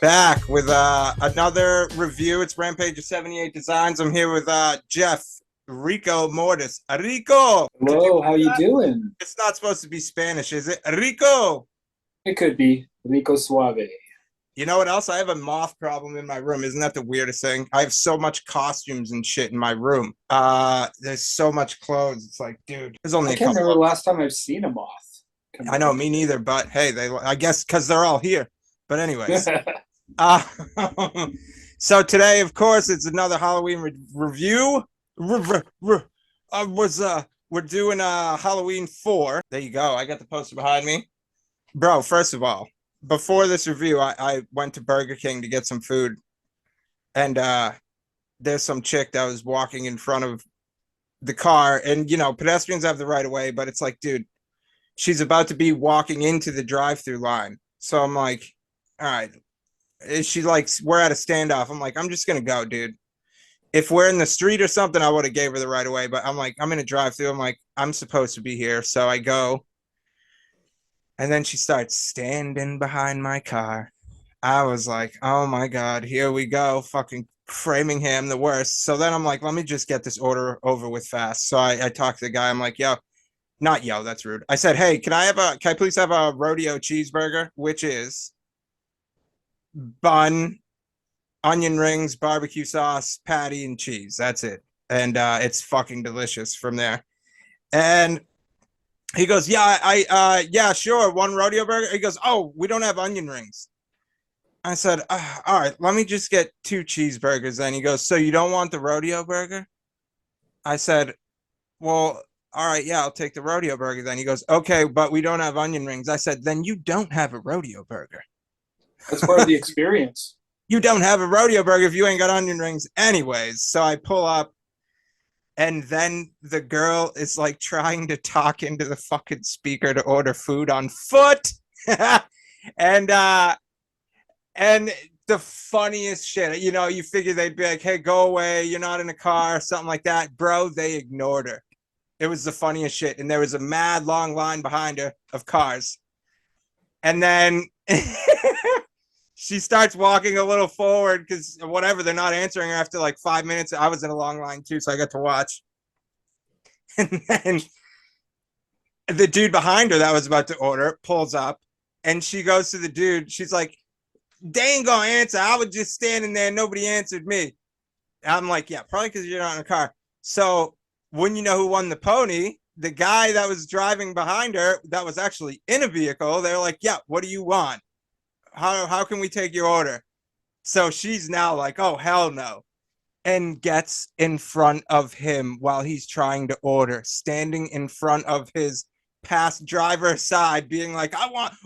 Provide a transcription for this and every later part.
back with another review. It's Rampage of 78 Designs. I'm here with Jeff, Rico Mortis. Rico! Did you Hello, how hear you that? doing? It's not supposed to be Spanish, is it? Rico! It could be Rico Suave. You know what else? I have a moth problem in my room. Isn't that the weirdest thing? I have so much costumes and shit in my room. There's so much clothes. It's like, dude, there's only I a can't couple remember of the them. last time I've seen a moth come I know, out. me neither, but hey, I guess because they're all here. But anyways, Uh, so today, of course, it's another Halloween review. Was We're doing Halloween 4. There you go. I got the poster behind me, bro. First of all, before this review, I went to Burger King to get some food, and there's some chick that was walking in front of the car, and pedestrians have the right of way, but it's like, dude, she's about to be walking into the drive-through line, so I'm like, all right. She like, we're at a standoff. I'm like, I'm just gonna go, dude. If we're in the street or something, I would have gave her the right away. But I'm like, I'm in a drive through. I'm like, I'm supposed to be here. So I go. And then she starts standing behind my car. I was like, oh my God, here we go. Fucking framing him the worst. So then I'm like, let me just get this order over with fast. So I talked to the guy. I'm like, yo, not yo, that's rude. I said, hey, can I please have a rodeo cheeseburger, which is bun, onion rings, barbecue sauce, patty, and cheese. That's it. And it's fucking delicious from there. And he goes, yeah, sure, one rodeo burger. He goes, oh, we don't have onion rings. I said, all right, let me just get two cheeseburgers. Then he goes, so you don't want the rodeo burger? I said, well, all right, yeah, I'll take the rodeo burger. Then he goes, okay, but we don't have onion rings. I said, then you don't have a rodeo burger. That's part of the experience. You don't have a rodeo burger if you ain't got onion rings anyways. So I pull up, and then the girl is like trying to talk into the fucking speaker to order food on foot. and and the funniest shit, you figure they'd be like, hey, go away, you're not in a car, something like that. Bro, they ignored her. It was the funniest shit. And there was a mad long line behind her of cars. And then she starts walking a little forward because whatever, they're not answering her after like 5 minutes. I was in a long line too, so I got to watch. And then the dude behind her that was about to order pulls up, and she goes to the dude. She's like, they ain't gonna answer. I was just standing there. Nobody answered me. I'm like, yeah, probably because you're not in a car. So when you know who won the pony, the guy that was driving behind her that was actually in a vehicle, they're like, yeah, what do you want? How can we take your order? So she's now like, oh, hell no. And gets in front of him while he's trying to order, standing in front of his past driver side, being like,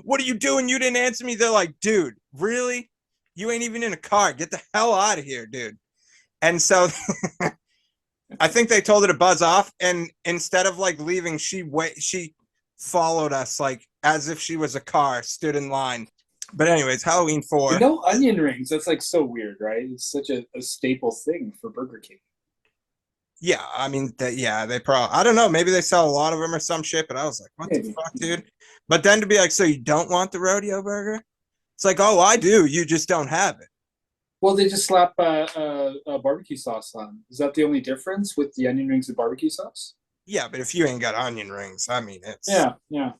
what are you doing? You didn't answer me. They're like, dude, really? You ain't even in a car. Get the hell out of here, dude. And so I think they told her to buzz off. And instead of like leaving, she followed us like as if she was a car, stood in line. But anyways, Halloween 4. No onion rings. That's like so weird, right? It's such a staple thing for Burger King. Yeah, I mean, yeah, they probably, I don't know, maybe they sell a lot of them or some shit, but I was like, what the Maybe. fuck, dude? But then to be like, so you don't want the rodeo burger? It's like, oh, I do. You just don't have it. Well, they just slap barbecue sauce on. Is that the only difference with the onion rings and barbecue sauce? Yeah, but if you ain't got onion rings, I mean, it's. Yeah, yeah.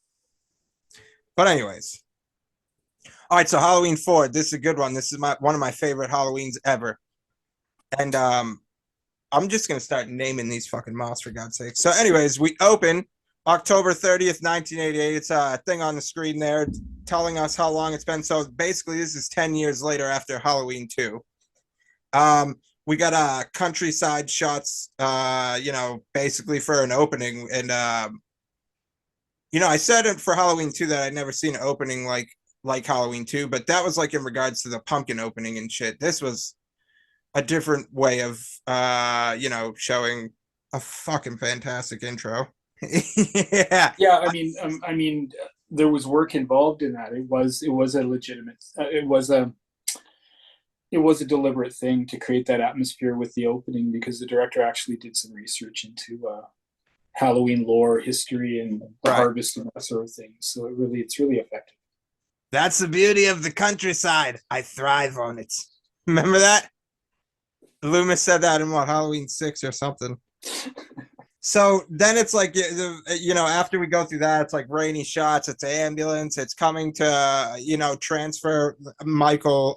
But anyways, all right. So Halloween 4, this is a good one. This is one of my favorite Halloweens ever, and I'm just gonna start naming these fucking moths for God's sake. So, anyways, we open October 30th, 1988. It's a thing on the screen there telling us how long it's been. So basically, this is 10 years later after Halloween 2. We got countryside shots, basically for an opening. And I said it for Halloween 2 that I'd never seen an opening like Halloween 2, but that was like in regards to the pumpkin opening and shit. This was a different way of showing a fucking fantastic intro. Yeah. Yeah, there was work involved in that. It was a legitimate. It was a deliberate thing to create that atmosphere with the opening because the director actually did some research into Halloween lore, history, and the Right. harvest and that sort of thing. So it's really effective. That's the beauty of the countryside. I thrive on it. Remember that? Loomis said that in what, Halloween 6 or something. So then it's like, after we go through that, it's like rainy shots, it's ambulance, it's coming to, transfer Michael.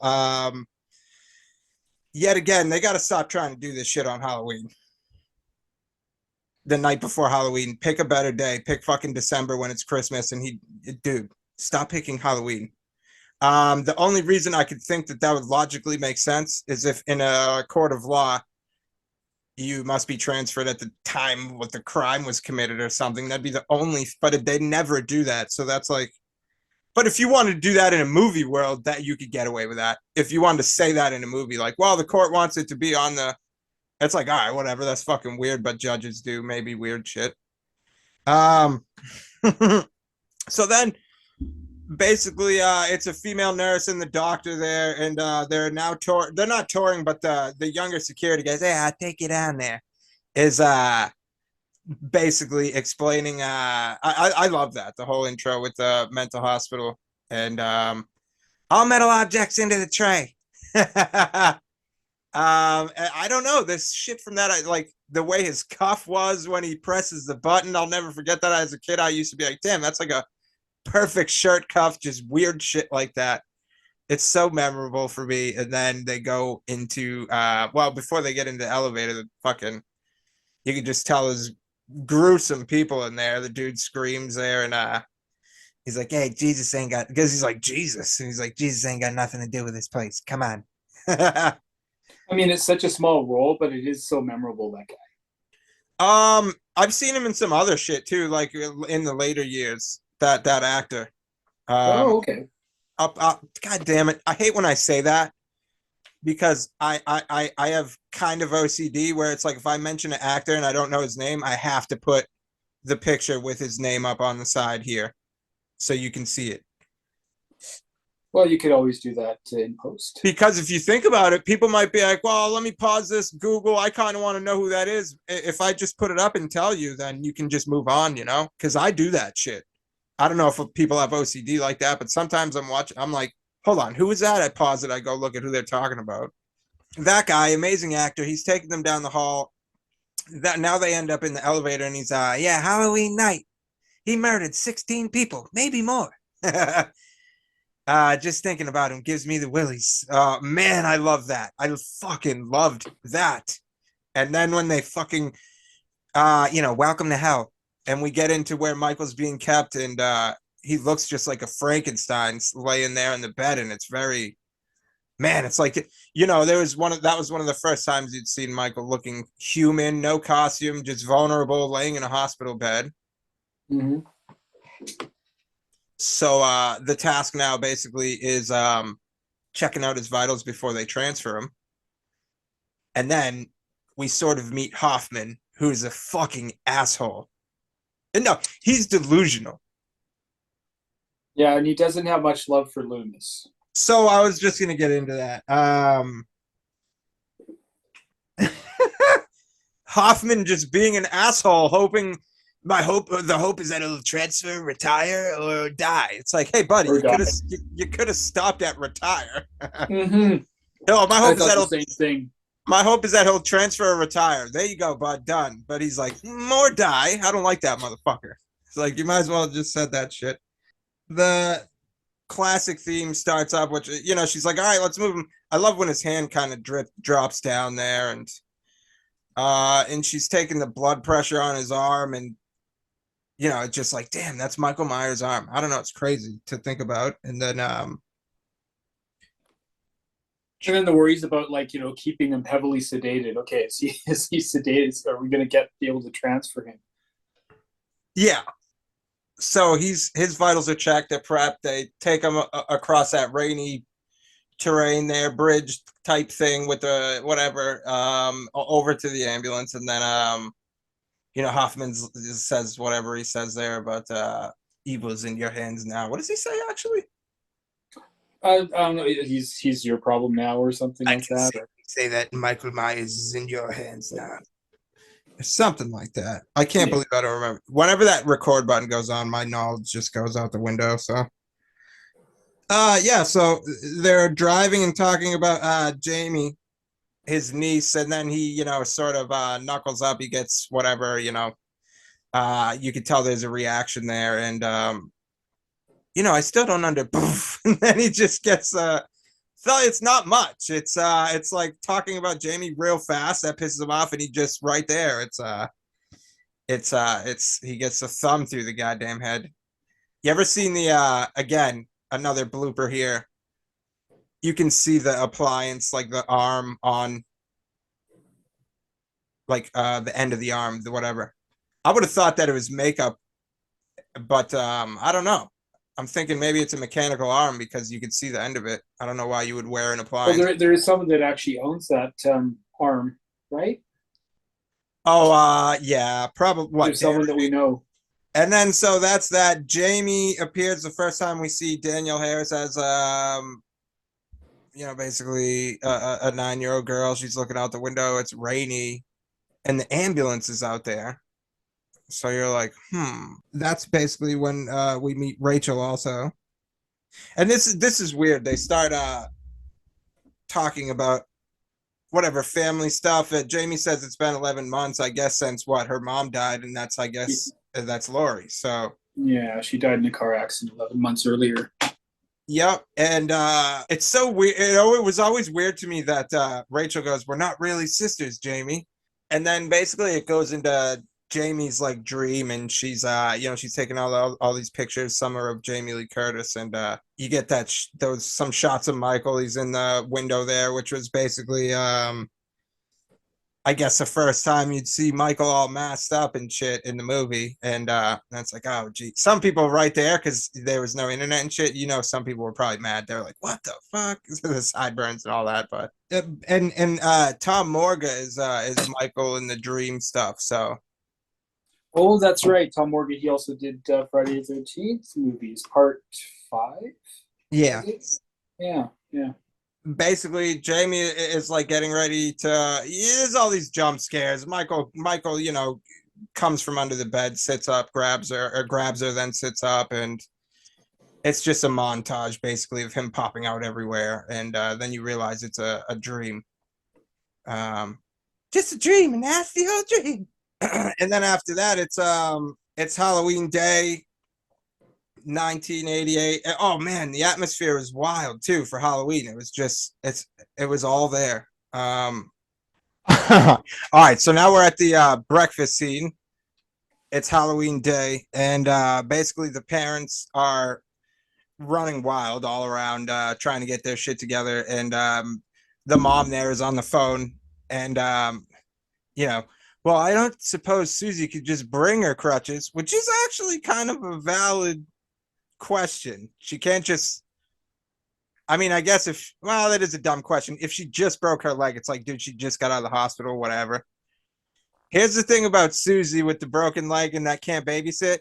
Yet again, they got to stop trying to do this shit on Halloween. The night before Halloween, pick a better day, pick fucking December when it's Christmas. And dude, stop picking Halloween. The only reason I could think that that would logically make sense is if in a court of law, you must be transferred at the time what the crime was committed or something. That'd be the only, but they never do that. So that's like, but if you wanted to do that in a movie world, that you could get away with that. If you wanted to say that in a movie, like, well, the court wants it to be on the, it's like, all right, whatever. That's fucking weird, but judges do maybe weird shit. Um, so then basically it's a female nurse and the doctor there, and they're now they're not touring, but the younger security guys, hey, I'll take you down there, is basically explaining I love that, the whole intro with the mental hospital and all metal objects into the tray. I don't know, this shit from that, I like the way his cuff was when he presses the button. I'll never forget that. As a kid, I used to be like, damn, that's like a perfect shirt cuff, just weird shit like that. It's so memorable for me. And then they go into before they get into the elevator, the fucking, you can just tell there's gruesome people in there. The dude screams there, and he's like, hey, Jesus ain't got, because he's like, Jesus, and he's like, Jesus ain't got nothing to do with this place, come on. I mean, it's such a small role, but it is so memorable, that guy. I've seen him in some other shit too, like in the later years, that actor. Oh, okay. God damn it, I hate when I say that, because I have kind of OCD where it's like, if I mention an actor and I don't know his name, I have to put the picture with his name up on the side here so you can see it. Well, you could always do that in post. Because if you think about it, people might be like, well, let me pause this, Google, I kind of want to know who that is. If I just put it up and tell you, then you can just move on, because I do that shit. I don't know if people have OCD like that, but sometimes I'm watching, I'm like, hold on, who is that? I pause it, I go look at who they're talking about. That guy, amazing actor, he's taking them down the hall. That now they end up in the elevator, and he's yeah, Halloween night. He murdered 16 people, maybe more. Just thinking about him gives me the willies. Man, I love that. I fucking loved that. And then when they fucking welcome to hell, and we get into where Michael's being kept, and he looks just like a Frankenstein laying there in the bed, and it's very, man, it's like, there was that was one of the first times you'd seen Michael looking human, no costume, just vulnerable, laying in a hospital bed. Mm-hmm. So the task now basically is checking out his vitals before they transfer him. And then we sort of meet Hoffman, who's a fucking asshole. And no, he's delusional. Yeah, and he doesn't have much love for Loomis. So I was just gonna get into that. Hoffman just being an asshole, hoping, the hope is that he'll transfer, retire, or die. It's like, hey, buddy, you could have stopped at retire. Mm-hmm. No, my hope is that the same thing. My hope is that he'll transfer or retire. There you go, bud, done. But he's like, more die. I don't like that motherfucker. It's like, you might as well have just said that shit. The classic theme starts up, which, she's like, all right, let's move him. I love when his hand kind of drops down there, and she's taking the blood pressure on his arm, and it's just like, damn, that's Michael Myers' arm. I don't know, it's crazy to think about. And then the worries about, like, keeping him heavily sedated. Okay, is he sedated? Are we gonna be able to transfer him? Yeah. So his vitals are checked, they're prepped, they take him across that rainy terrain there, bridge type thing with the whatever, over to the ambulance, and then Hoffman says whatever he says there about evil's in your hands now. What does he say actually? I don't know. He's your problem now, or something like that. Say that Michael Myers is in your hands now. Something like that. I can't believe I don't remember. Whenever that record button goes on, my knowledge just goes out the window. So, Yeah, so they're driving and talking about Jamie, his niece, and then he, sort of knuckles up. He gets whatever, you could tell there's a reaction there, and I still don't under and then he just gets so it's not much. It's like talking about Jamie real fast that pisses him off, and he just right there. It's he gets a thumb through the goddamn head. You ever seen the again, another blooper here. You can see the appliance, like the arm on like the end of the arm, the whatever. I would have thought that it was makeup, but I don't know. I'm thinking maybe it's a mechanical arm because you could see the end of it. I don't know why you would wear an Well, appliance. there is someone that actually owns that arm, right? Oh, yeah, probably what There's Dare. someone that we know. And then so that's that. Jamie appears the first time we see Danielle Harris as basically a 9-year-old girl. She's looking out the window. It's rainy, and the ambulance is out there. So you're like, hmm. That's basically when we meet Rachel also. And this is weird. They start talking about whatever family stuff. Jamie says it's been 11 months, I guess, since what her mom died, and that's I guess that's Lori. So Yeah, she died in a car accident 11 months earlier. yep, and it's so weird. It was always weird to me that Rachel goes, "We're not really sisters, Jamie," and then basically it goes into Jamie's like dream, and she's she's taking all these pictures. Some are of Jamie Lee Curtis, and you get that those some shots of Michael. He's in the window there, which was basically I guess the first time you'd see Michael all masked up and shit in the movie. And that's like, oh, gee. Some people right there, because there was no internet and shit, some people were probably mad. They're like, what the fuck? The sideburns and all that. But and Tom Morga is Michael in the dream stuff. So Oh, that's right. Tom Morgan. He also did Friday the 13th movies, part 5. yeah, Was it? Yeah, yeah. basically Jamie is like getting ready to there's all these jump scares. Michael, comes from under the bed, sits up, grabs her, then sits up, and it's just a montage basically of him popping out everywhere, and then you realize it's a dream. Um, just a dream, a nasty old dream. And then after that, it's Halloween Day, 1988. Oh man, the atmosphere was wild too for Halloween. It was just it was all there. All right, so now we're at the breakfast scene. It's Halloween Day, and basically the parents are running wild all around, trying to get their shit together. And the mom there is on the phone, and you know, well, I don't suppose Susie could just bring her crutches, which is actually kind of a valid question. She can't just. I mean, I guess well, that is a dumb question. If she just broke her leg, it's like, dude, she just got out of the hospital, whatever. Here's the thing about Susie with the broken leg and that can't babysit,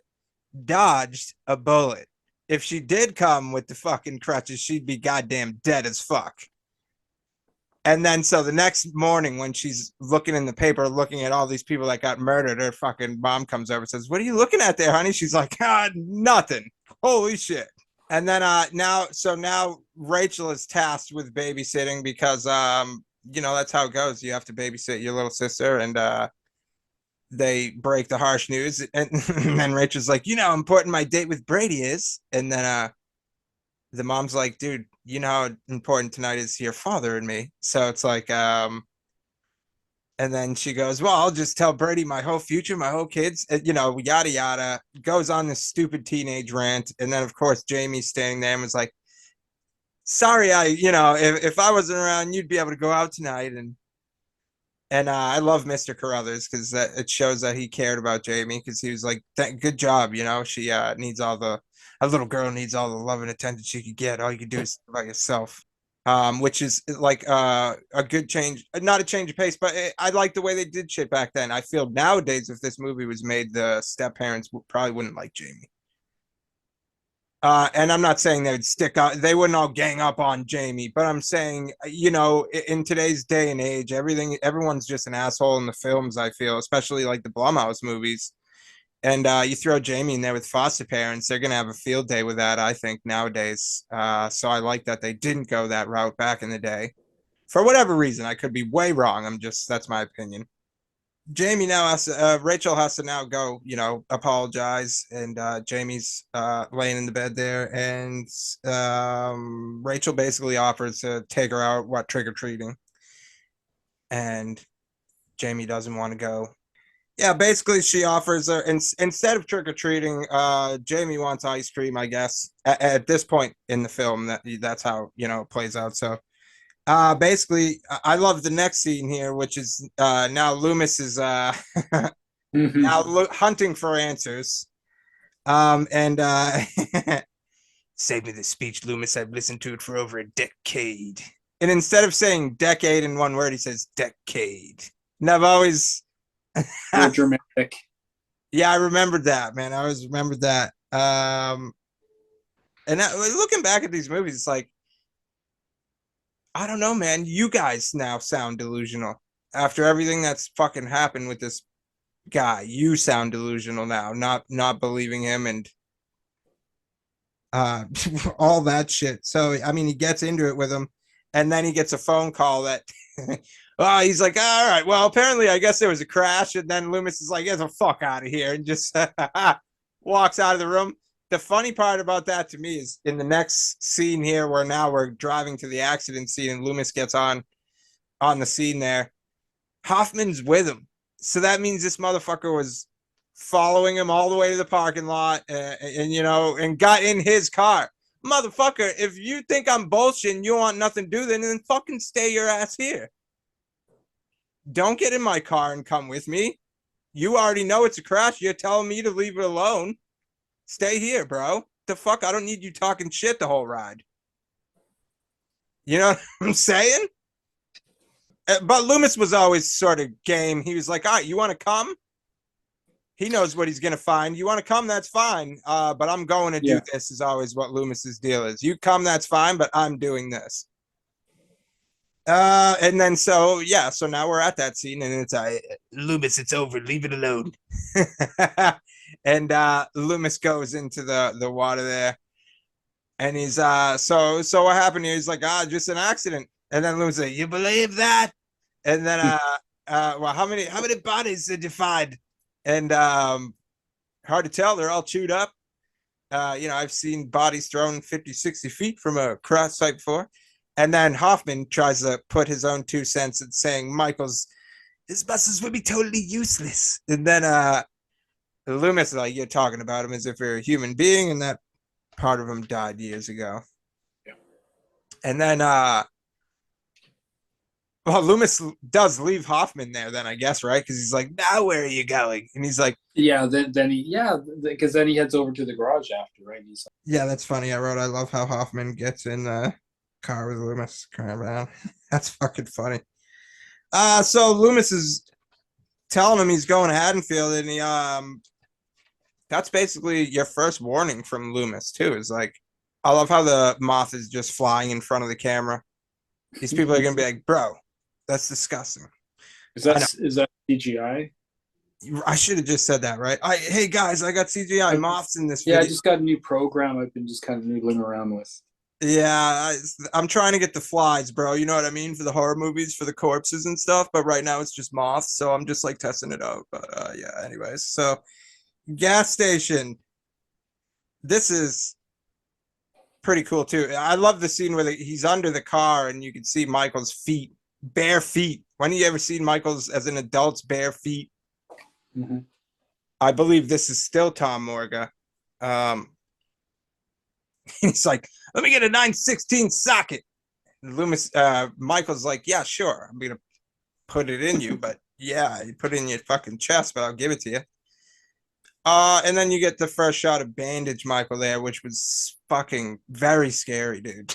dodged a bullet. If she did come with the fucking crutches, she'd be goddamn dead as fuck. And then so the next morning when she's looking in the paper, looking at all these people that got murdered, her fucking mom comes over and says, "What are you looking at there, honey?" She's like, nothing. Holy shit. And then now Rachel is tasked with babysitting because that's how it goes. You have to babysit your little sister, and they break the harsh news, and, and then Rachel's like, how important my date with Brady is. And then the mom's like, dude, you know how important tonight is to your father and me. So it's like, and then she goes, well, I'll just tell Brady my whole future, my whole kids, yada yada. Goes on this stupid teenage rant, and then of course Jamie's standing there and was like, sorry, if I wasn't around, you'd be able to go out tonight. And I love Mr. Carruthers because it shows that he cared about Jamie, because he was like, good job. She needs a little girl needs all the love and attention she could get. All you can do is about yourself. Which is like a good change, not a change of pace, but I like the way they did shit back then. I feel nowadays, if this movie was made, the step parents probably wouldn't like Jamie. And I'm not saying they would stick out, they wouldn't all gang up on Jamie, but I'm saying, in today's day and age, everyone's just an asshole in the films, I feel, especially like the Blumhouse movies. And you throw Jamie in there with foster parents, they're gonna have a field day with that, I think, nowadays. So I like that they didn't go that route back in the day. For whatever reason, I could be way wrong. That's my opinion. Jamie now has to, Rachel has to now go, apologize. And Jamie's laying in the bed there. And Rachel basically offers to take her out, trick or treating. And Jamie doesn't want to go. Yeah, basically she offers her, instead of trick or treating, Jamie wants ice cream, I guess. At this point in the film, that's how, it plays out. So basically, I love the next scene here, which is now Loomis is now hunting for answers. And save me the speech, Loomis. I've listened to it for over a decade. And instead of saying decade in one word, he says decade. And I've always real dramatic. Yeah, I remembered that, man. I always remembered that. And looking back at these movies, it's like, I don't know, man. You guys now sound delusional after everything that's fucking happened with this guy. You sound delusional now, not believing him and all that shit. So I mean, he gets into it with him, and then he gets a phone call that, oh, he's like, all right, well, apparently, I guess there was a crash, and then Loomis is like, get the fuck out of here, and just walks out of the room. The funny part about that to me is in the next scene here, where now we're driving to the accident scene and Loomis gets on the scene there. Hoffman's with him. So that means this motherfucker was following him all the way to the parking lot and got in his car. Motherfucker, if you think I'm bullshitting and you want nothing to do, then fucking stay your ass here. Don't get in my car and come with me. You already know it's a crash. You're telling me to leave it alone. Stay here, bro. The fuck? I don't need you talking shit the whole ride. You know what I'm saying? But Loomis was always sort of game. He was like, all right, you want to come? He knows what he's going to find. You want to come? That's fine. But I'm going to do this is always what Loomis's deal is. You come, that's fine, but I'm doing this. And then so now we're at that scene and it's Loomis, it's over, leave it alone. And Loomis goes into the water there, and he's so what happened here? He's like, just an accident. And then Loomis like, you believe that? And then well, how many bodies did you find? And hard to tell, they're all chewed up. I've seen bodies thrown 50, 60 feet from a cross site before. And then Hoffman tries to put his own 2 cents at saying his buses would be totally useless. And then Loomis is like, you're talking about him as if you're a human being, and that part of him died years ago. Yeah. And then Loomis does leave Hoffman there then, I guess, right? Because he's like, now where are you going? And he's like, because then he heads over to the garage after, right? He's like, yeah, that's funny. I love how Hoffman gets in the car with Loomis coming around. That's fucking funny. So Loomis is telling him he's going to Haddonfield, and he that's basically your first warning from Loomis too. Is like, I love how the moth is just flying in front of the camera. These people are gonna be like, bro, that's disgusting. Is that CGI? I should have just said that, right? Hey guys, I got CGI moths in this video. I just got a new program I've been just kind of noodling around with. Yeah, I'm trying to get the flies, bro. You know what I mean? For the horror movies, for the corpses and stuff. But right now it's just moths, so I'm just like testing it out. But yeah, anyways. So gas station. This is pretty cool too. I love the scene where he's under the car and you can see Michael's feet, bare feet. When have you ever seen Michael's as an adult's bare feet? Mm-hmm. I believe this is still Tom Morga. He's like, let me get a 916 socket. Loomis, Michael's like, yeah, sure. I'm going to put it in you, but yeah, you put it in your fucking chest, but I'll give it to you. And then you get the first shot of Bandage Michael there, which was fucking very scary, dude.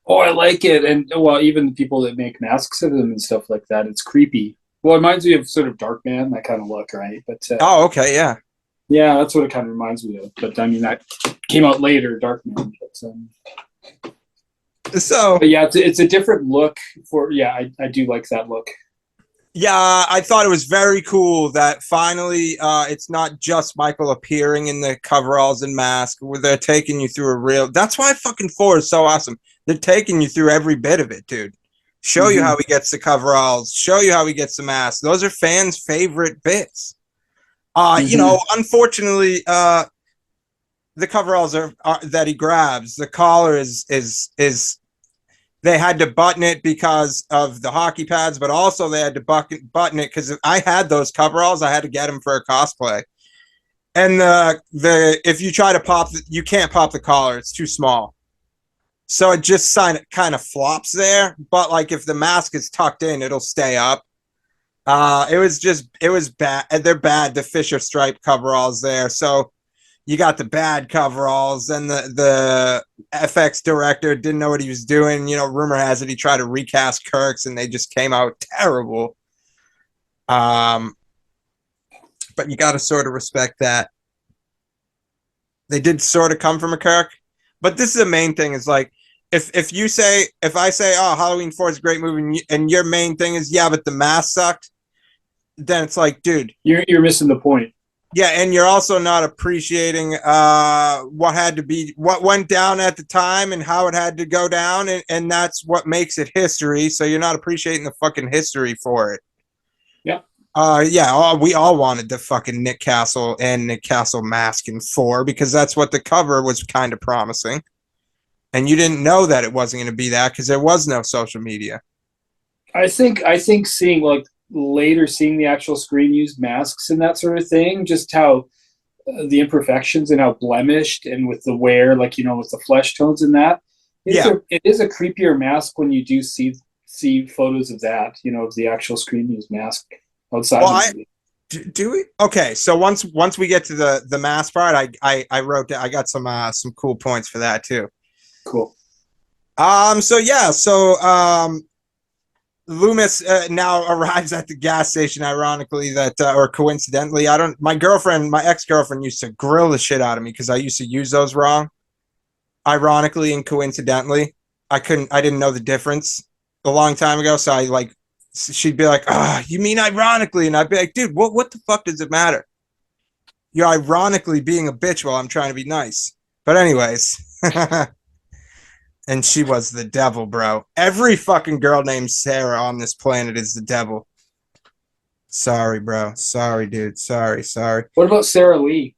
Oh, I like it. And well, even the people that make masks of them and stuff like that, it's creepy. Well, it reminds me of sort of Darkman, that kind of look, right? But oh, okay, yeah. Yeah, that's what it kind of reminds me of. But I mean, that came out later, Darkman. But yeah, it's a different look for. Yeah, I do like that look. Yeah, I thought it was very cool that finally it's not just Michael appearing in the coveralls and mask, where they're taking you through a real. That's why fucking 4 is so awesome. They're taking you through every bit of it, dude. Show you Mm-hmm. how he gets the coveralls, show you how he gets the mask. Those are fans' favorite bits. Mm-hmm. Unfortunately, the coveralls are that he grabs. The collar is they had to button it because of the hockey pads, but also they had to button it because I had those coveralls. I had to get them for a cosplay. And the if you try to pop, you can't pop the collar; it's too small. So it just kind of flops there. But like if the mask is tucked in, it'll stay up. It was bad. They're bad. The Fisher stripe coveralls there. So you got the bad coveralls, and the FX director didn't know what he was doing. Rumor has it he tried to recast Kirk's, and they just came out terrible. Um, but you got to sort of respect that they did sort of come from a Kirk. But this is the main thing: is like if I say, oh, Halloween 4 is a great movie, and your main thing is, yeah, but the mask sucked, then it's like, dude, You're missing the point. yeah, and you're also not appreciating what went down at the time and how it had to go down, and that's what makes it history. So you're not appreciating the fucking history for it. Yeah. Yeah, we all wanted the fucking Nick Castle and Nick Castle mask in 4 because that's what the cover was kind of promising. And you didn't know that it wasn't going to be that because there was no social media. I think seeing like later seeing the actual screen used masks and that sort of thing, just how the imperfections and how blemished and with the wear, like with the flesh tones and that, Yeah. it is a creepier mask when you do see photos of that, of the actual screen used mask outside Well, the movie. do we? Okay, so once we get to the mask part, I wrote I got some cool points for that too. Cool. So yeah, Loomis now arrives at the gas station. Ironically, that or coincidentally, I don't. My ex girlfriend, used to grill the shit out of me because I used to use those wrong. Ironically and coincidentally, I didn't know the difference a long time ago. So she'd be like, "Ah, oh, you mean ironically?" And I'd be like, "Dude, what the fuck does it matter? You're ironically being a bitch while I'm trying to be nice." But anyways. And she was the devil, bro. Every fucking girl named Sarah on this planet is the devil. Sorry, bro. Sorry, dude. Sorry. What about Sarah Lee?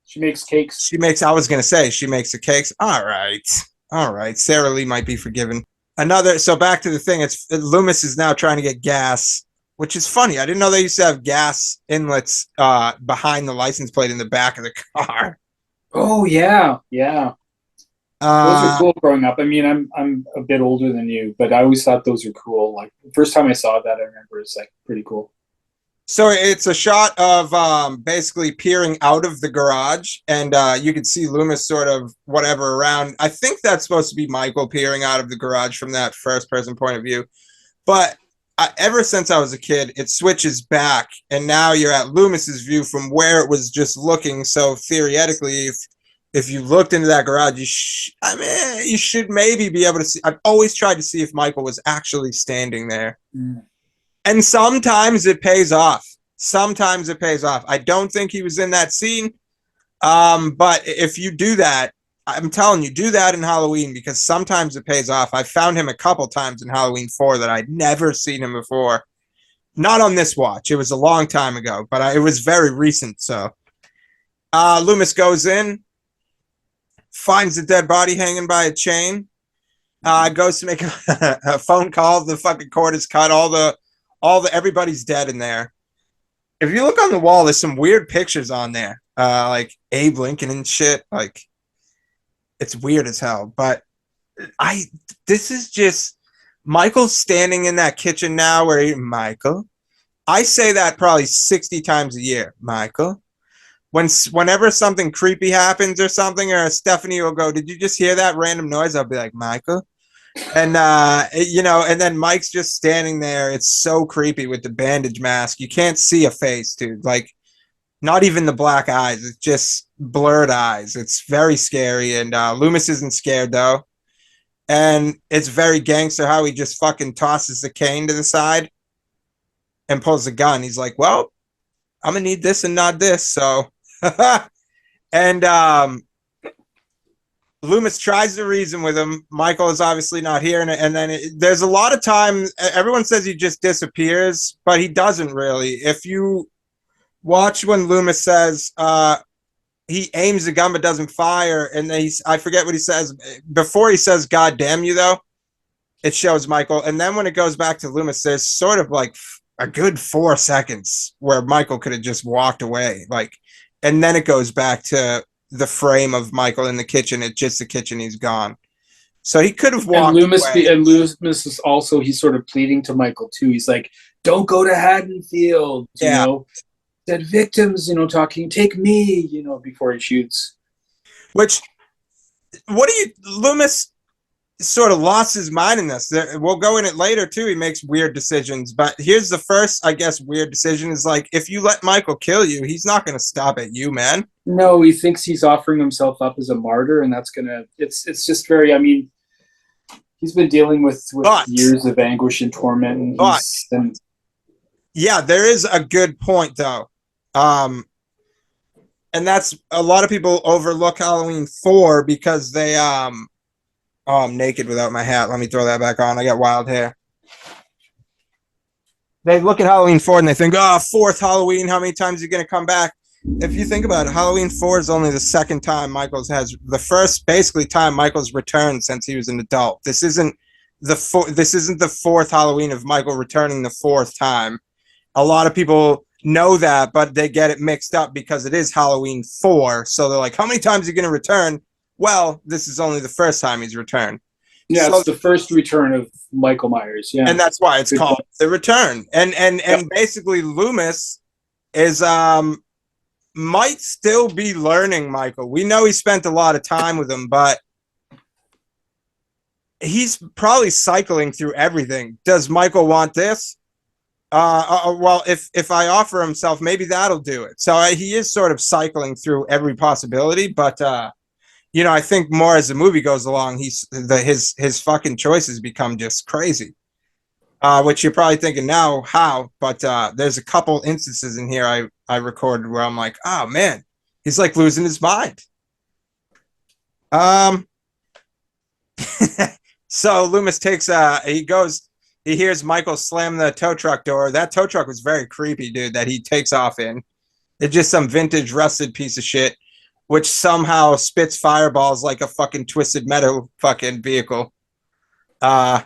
She makes cakes. I was going to say, she makes the cakes. All right. All right. Sarah Lee might be forgiven. So back to the thing. Loomis is now trying to get gas, which is funny. I didn't know they used to have gas inlets behind the license plate in the back of the car. Oh yeah, yeah. Those are cool growing up. I mean, I'm a bit older than you, but I always thought those are cool. Like the first time I saw that, I remember it's like pretty cool. So it's a shot of basically peering out of the garage, and you can see Loomis sort of whatever around. I think that's supposed to be Michael peering out of the garage from that first person point of view. But ever since I was a kid, it switches back, and now you're at Loomis's view from where it was just looking. So theoretically, if you looked into that garage, you should maybe be able to see. I've always tried to see if Michael was actually standing there. Mm. And sometimes it pays off. Sometimes it pays off. I don't think he was in that scene. But if you do that, I'm telling you, do that in Halloween because sometimes it pays off. I found him a couple times in Halloween 4 that I'd never seen him before. Not on this watch. It was a long time ago, but it was very recent. So Loomis goes in, finds the dead body hanging by a chain, goes to make a phone call. The fucking cord is cut. Everybody's dead in there. If you look on the wall, there's some weird pictures on there, like Abe Lincoln and shit. Like, it's weird as hell. But this is just Michael standing in that kitchen now. Michael, I say that probably 60 times a year. Michael, whenever something creepy happens or something, or Stephanie will go, "Did you just hear that random noise?" I'll be like, "Michael." And and then Mike's just standing there. It's so creepy with the bandage mask. You can't see a face, dude. Like, not even the black eyes. It's just blurred eyes. It's very scary. And Loomis isn't scared though. And it's very gangster how he just fucking tosses the cane to the side. and pulls the gun. He's like, well, I'm gonna need this and not this. So, and Loomis tries to reason with him. Michael is obviously not here, and then there's a lot of time. Everyone says he just disappears, but he doesn't really. If you watch when Loomis says he aims the gun but doesn't fire, and then I forget what he says before he says "God damn you," though. It shows Michael, and then when it goes back to Loomis, there's sort of like a good 4 seconds where Michael could have just walked away, like, and then it goes back to the frame of Michael in the kitchen. It's just the kitchen. He's gone. So he could have walked away. And Loomis is also, he's sort of pleading to Michael too. He's like, "Don't go to Haddonfield," you know. That victims, you know, talking, "Take me," you know, before he shoots. Which, Loomis sort of lost his mind in this. We'll go in it later too. He makes weird decisions, but here's the first, I guess, weird decision is like, if you let Michael kill you, he's not going to stop at you, man. No, he thinks he's offering himself up as a martyr, and that's gonna. It's just very. I mean, he's been dealing with years of anguish and torment, and yeah, there is a good point though, and that's a lot of people overlook Halloween 4 because they Oh, I'm naked without my hat. Let me throw that back on. I got wild hair. They look at Halloween 4 and they think, oh, 4th Halloween, how many times are you going to come back? If you think about it, Halloween 4 is only the second time Michael's has the first basically time Michael's returned since he was an adult. This isn't the 4th Halloween of Michael returning the 4th time. A lot of people know that, but they get it mixed up because it is Halloween 4. So they're like, how many times are you going to return? Well, this is only the first time he's returned. Yeah, so, it's the first return of Michael Myers. Yeah, and that's why it's called The Return. And basically, Loomis is might still be learning Michael. We know he spent a lot of time with him, but he's probably cycling through everything. Does Michael want this? Well, if I offer himself, maybe that'll do it. So he is sort of cycling through every possibility, but you know, I think more as the movie goes along, his fucking choices become just crazy. Which you're probably thinking now, how? But there's a couple instances in here I recorded where I'm like, oh man, he's like losing his mind. So Loomis takes he hears Michael slam the tow truck door. That tow truck was very creepy, dude, that he takes off in. It's just some vintage rusted piece of shit, which somehow spits fireballs like a fucking Twisted Metal fucking vehicle. And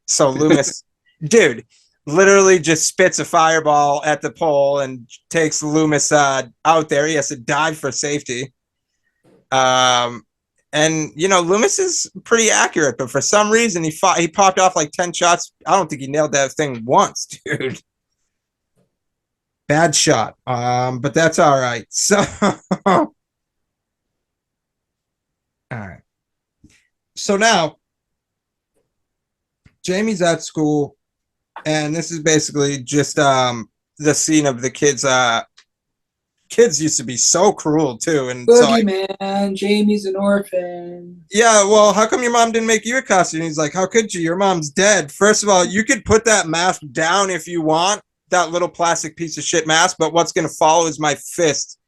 so Loomis, dude, literally just spits a fireball at the pole and takes Loomis out there. He has to dive for safety. And you know, Loomis is pretty accurate, but for some reason he popped off like 10 shots. I don't think he nailed that thing once, dude. Bad shot. But that's all right. So all right. So now Jamie's at school, and this is basically just the scene of the kids. Kids used to be so cruel too, and Boogeyman, Jamie's an orphan. Yeah, well, how come your mom didn't make you a costume? He's like, how could you? Your mom's dead. First of all, you could put that mask down if you want, that little plastic piece of shit mask, but what's going to follow is my fist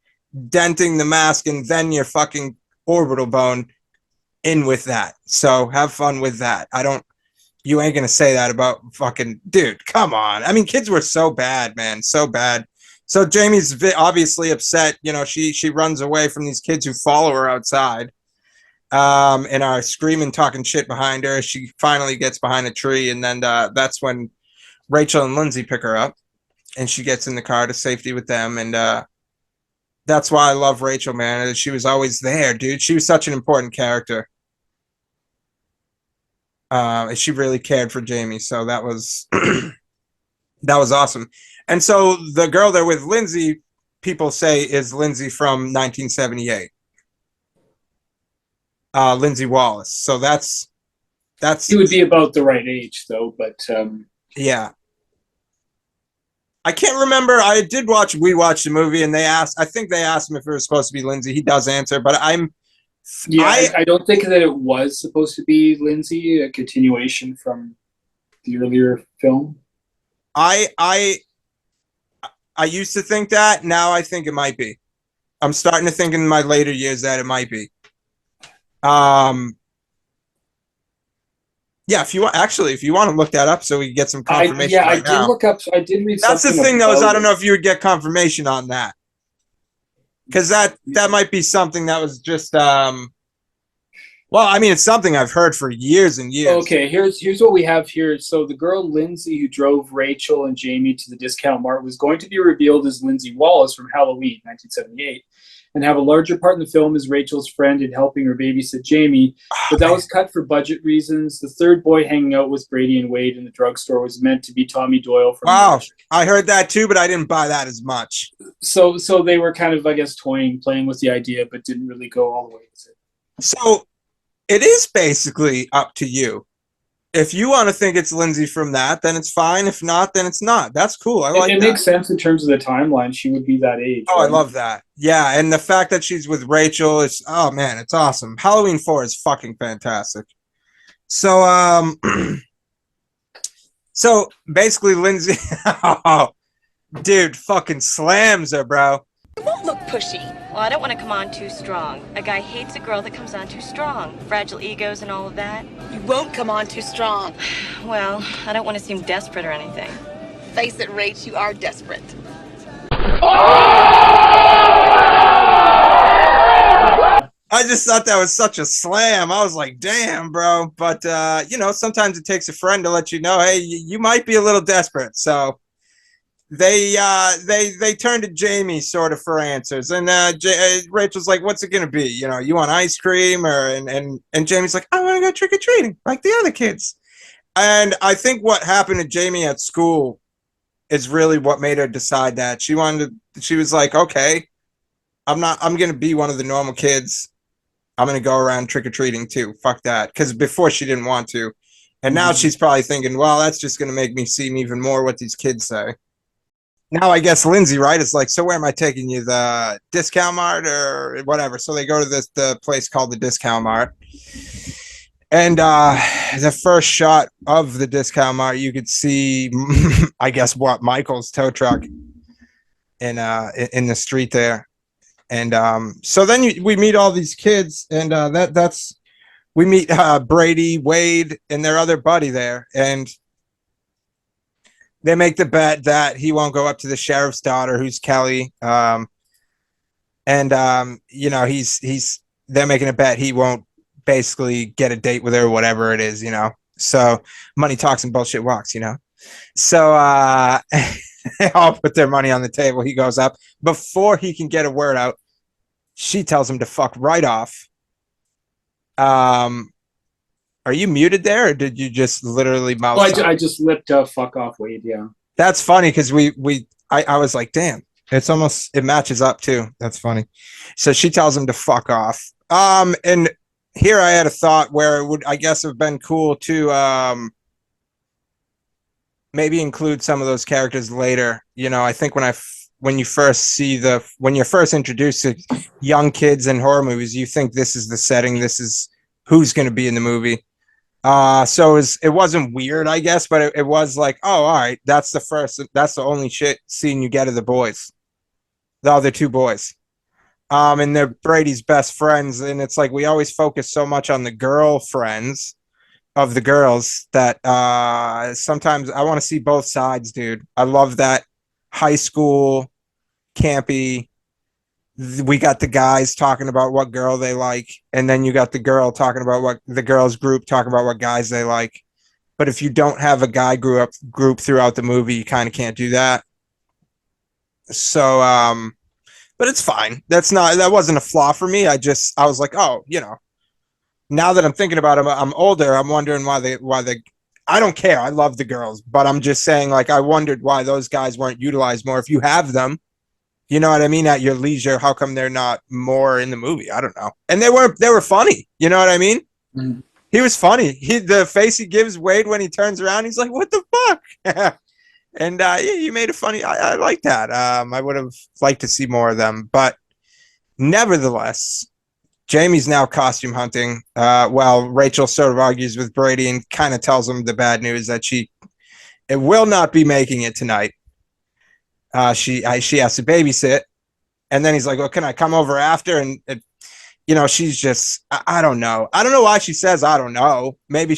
denting the mask and then your fucking orbital bone in with that. So have fun with that. You ain't going to say that about fucking, dude, come on. I mean, kids were so bad, man, so bad. So Jamie's obviously upset. You know, she runs away from these kids who follow her outside and are screaming, talking shit behind her. She finally gets behind a tree, and then that's when Rachel and Lindsay pick her up, and she gets in the car to safety with them. And that's why I love Rachel, man. She was always there, dude. She was such an important character. She really cared for Jamie, so that was that was awesome. And so the girl they're with, Lindsay, people say is Lindsay from 1978. Lindsay Wallace. So that's he would be about the right age though, but yeah. I can't remember. We watched the movie and I think they asked him if it was supposed to be Lindsay. He does answer, but I don't think that it was supposed to be Lindsay, a continuation from the earlier film. I used to think that. Now I think it might be. I'm starting to think in my later years that it might be. Um, yeah, if you want to look that up so we can get some confirmation I right did now. look up. I did read That's the something thing, though, is about I don't it. know if you would get confirmation on that because that might be something that was just well, I mean, it's something I've heard for years and years. Okay, here's what we have here. So the girl Lindsay who drove Rachel and Jamie to the discount mart was going to be revealed as Lindsay Wallace from Halloween 1978 and have a larger part in the film as Rachel's friend in helping her babysit Jamie, but that was cut for budget reasons. The third boy hanging out with Brady and Wade in the drugstore was meant to be Tommy Doyle from Wow, I heard that too, but I didn't buy that as much. So they were kind of, I guess, playing with the idea, but didn't really go all the way with it. So it is basically up to you. If you want to think it's Lindsay from that, then it's fine. If not, then it's not. That's cool. I like It that. makes sense in terms of the timeline. She would be that age. Oh, I right? love that. Yeah, and the fact that she's with Rachel is oh man, it's awesome. Halloween 4 is fucking fantastic. So so basically Lindsay oh, dude fucking slams her, bro. You won't look pushy. Well, I don't want to come on too strong. A guy hates a girl that comes on too strong. Fragile egos and all of that. You won't come on too strong. Well, I don't want to seem desperate or anything. Face it, Rach, you are desperate. I just thought that was such a slam. I was like, damn, bro. But you know, sometimes it takes a friend to let you know, hey, you might be a little desperate. So they turn to Jamie sort of for answers, and Rachel's like, "What's it gonna be? You know, you want ice cream?" Or and Jamie's like, "I want to go trick or treating like the other kids." And I think what happened to Jamie at school is really what made her decide that she wanted to. She was like, "Okay, I'm not. I'm gonna be one of the normal kids. I'm gonna go around trick or treating too. Fuck that." Because before she didn't want to, and now she's probably thinking, "Well, that's just gonna make me seem even more what these kids say." Now I guess Lindsay, right, is like, so where am I taking you? The discount mart or whatever. So they go to the place called the discount mart. And the first shot of the discount mart, you could see, I guess, what Michael's tow truck in the street there. And so then we meet all these kids, and that's we meet Brady, Wade, and their other buddy there, and they make the bet that he won't go up to the sheriff's daughter, who's Kelly. You know, they're making a bet he won't basically get a date with her or whatever it is, you know. So money talks and bullshit walks, you know. So they all put their money on the table. He goes up. Before he can get a word out, she tells him to fuck right off. Are you muted there, or did you just literally mouth? Well, I just lipped fuck off Wade, yeah. That's funny because I was like, damn, it matches up too. That's funny. So she tells him to fuck off. And here I had a thought where it would, I guess, have been cool to maybe include some of those characters later. You know, I think when you're first introduced to young kids in horror movies, you think this is the setting, this is who's going to be in the movie. So it wasn't weird, I guess, but it was like, oh, all right, that's the only scene you get of the boys, the other two boys. And they're Brady's best friends, and it's like we always focus so much on the girlfriends of the girls that sometimes I want to see both sides, dude. I love that high school campy. We got the guys talking about what girl they like, and then you got the girl talking about what the girls group talking about what guys they like. But if you don't have a guy group throughout the movie, you kind of can't do that. So but it's fine. That wasn't a flaw for me. I was like, oh, you know, now that I'm thinking about it, I'm older. I'm wondering why they I don't care. I love the girls, but I'm just saying, like, I wondered why those guys weren't utilized more. If you have them, you know what I mean, at your leisure, how come they're not more in the movie? I don't know. And they were funny. You know what I mean? Mm-hmm. He was funny. The face he gives Wade when he turns around, he's like, what the fuck? And yeah, you made it funny. I like that. I would have liked to see more of them, but nevertheless, Jamie's now costume hunting. While Rachel sort of argues with Brady and kind of tells him the bad news that she it will not be making it tonight. She has to babysit, and then he's like, "Well, can I come over after?" And she's just, I don't know. I don't know why she says I don't know. Maybe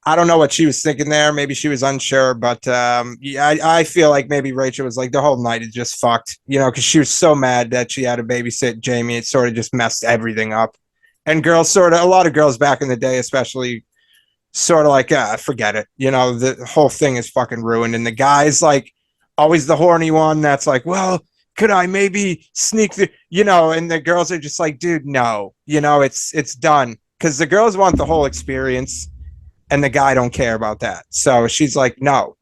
I don't know what she was thinking there. Maybe she was unsure, but yeah, I feel like maybe Rachel was like the whole night is just fucked, because she was so mad that she had to babysit Jamie. It sort of just messed everything up. And a lot of girls back in the day, especially, sort of like, forget it. The whole thing is fucking ruined. And the guy's like always the horny one that's like, well, could I maybe sneak and the girls are just like, dude, no, it's done. Because the girls want the whole experience and the guy don't care about that. So she's like, no.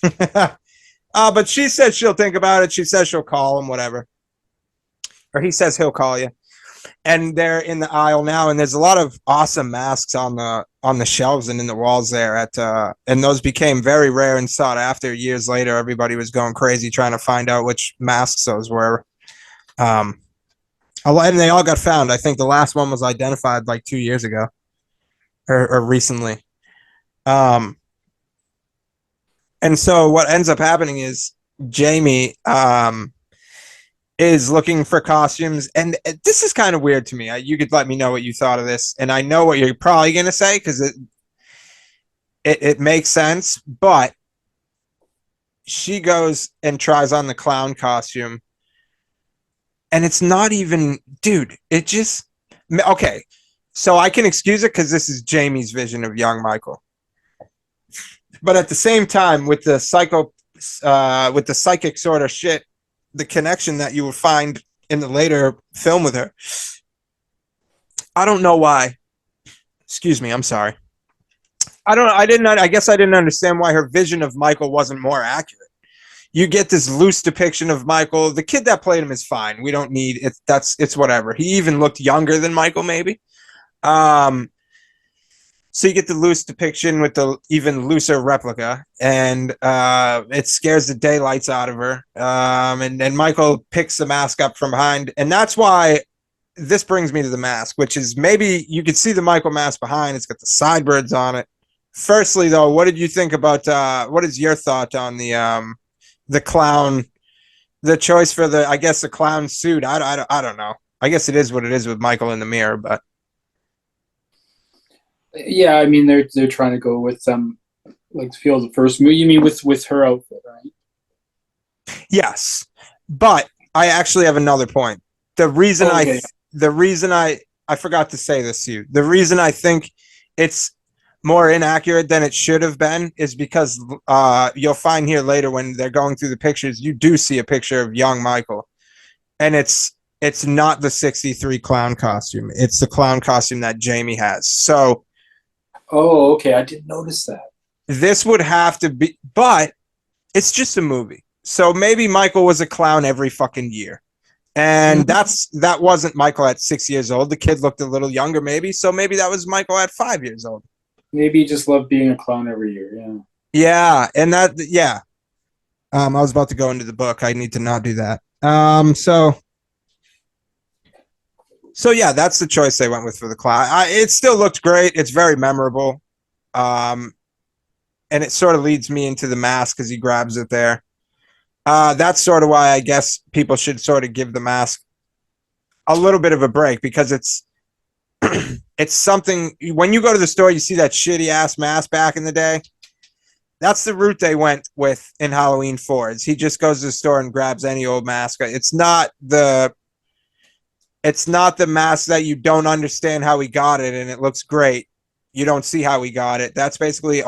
But she says she'll think about it. She says she'll call him, whatever. Or he says he'll call you. And they're in the aisle now, and there's a lot of awesome masks on the shelves and in the walls there and those became very rare and sought after. Years later, everybody was going crazy trying to find out which masks those were. And they all got found. I think the last one was identified like 2 years ago. Or recently. And so what ends up happening is Jamie is looking for costumes, and this is kind of weird to me. You could let me know what you thought of this, and I know what you're probably going to say because it makes sense, but she goes and tries on the clown costume, and it's not even, dude, it just, okay. So I can excuse it because this is Jamie's vision of young Michael. But at the same time, with the psychic sort of shit, the connection that you will find in the later film with her, I don't know why. Excuse me, I'm sorry. I guess I didn't understand why her vision of Michael wasn't more accurate. You get this loose depiction of Michael. The kid that played him is fine. We don't need it. It's whatever. He even looked younger than Michael, maybe. So you get the loose depiction with the even looser replica, and it scares the daylights out of her. And Michael picks the mask up from behind, and that's why this brings me to the mask, which is maybe you could see the Michael mask behind. It's got the sideburns on it. Firstly, though, what did you think about? What is your thought on the clown? The choice for the clown suit. I don't know. I guess it is what it is with Michael in the mirror, but. Yeah, I mean they're trying to go with like feel the first movie. You mean with her outfit, right? Yes, but I actually have another point. The reason I forgot to say this to you. The reason I think it's more inaccurate than it should have been is because you'll find here later when they're going through the pictures, you do see a picture of young Michael, and it's not the '63 clown costume. It's the clown costume that Jamie has. So. Oh, okay. I didn't notice that. This would have to be, but it's just a movie. So maybe Michael was a clown every fucking year. And that wasn't Michael at 6 years old. The kid looked a little younger, maybe. So maybe that was Michael at 5 years old. Maybe he just loved being a clown every year. Yeah. Yeah. And yeah. I was about to go into the book. I need to not do that. So yeah, that's the choice they went with for the clown. It still looked great. It's very memorable. And it sort of leads me into the mask because he grabs it there. That's sort of why I guess people should sort of give the mask a little bit of a break because it's something. When you go to the store, you see that shitty ass mask back in the day. That's the route they went with in Halloween 4. He just goes to the store and grabs any old mask. It's not the mask that you don't understand how he got it and it looks great. You don't see how he got it. That's basically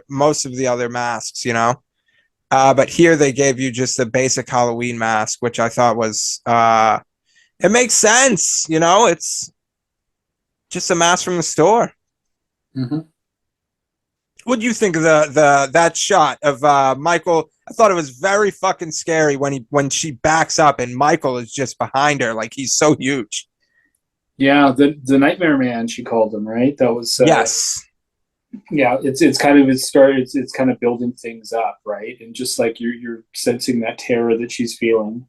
most of the other masks, But here they gave you just the basic Halloween mask, which I thought was, it makes sense. It's just a mask from the store. Mm-hmm. What do you think of that shot of Michael? I thought it was very fucking scary when she backs up and Michael is just behind her, like he's so huge. Yeah, the Nightmare Man, she called him, right? That was yes. Yeah, it's kind of it's kind of building things up, right? And just like you're sensing that terror that she's feeling.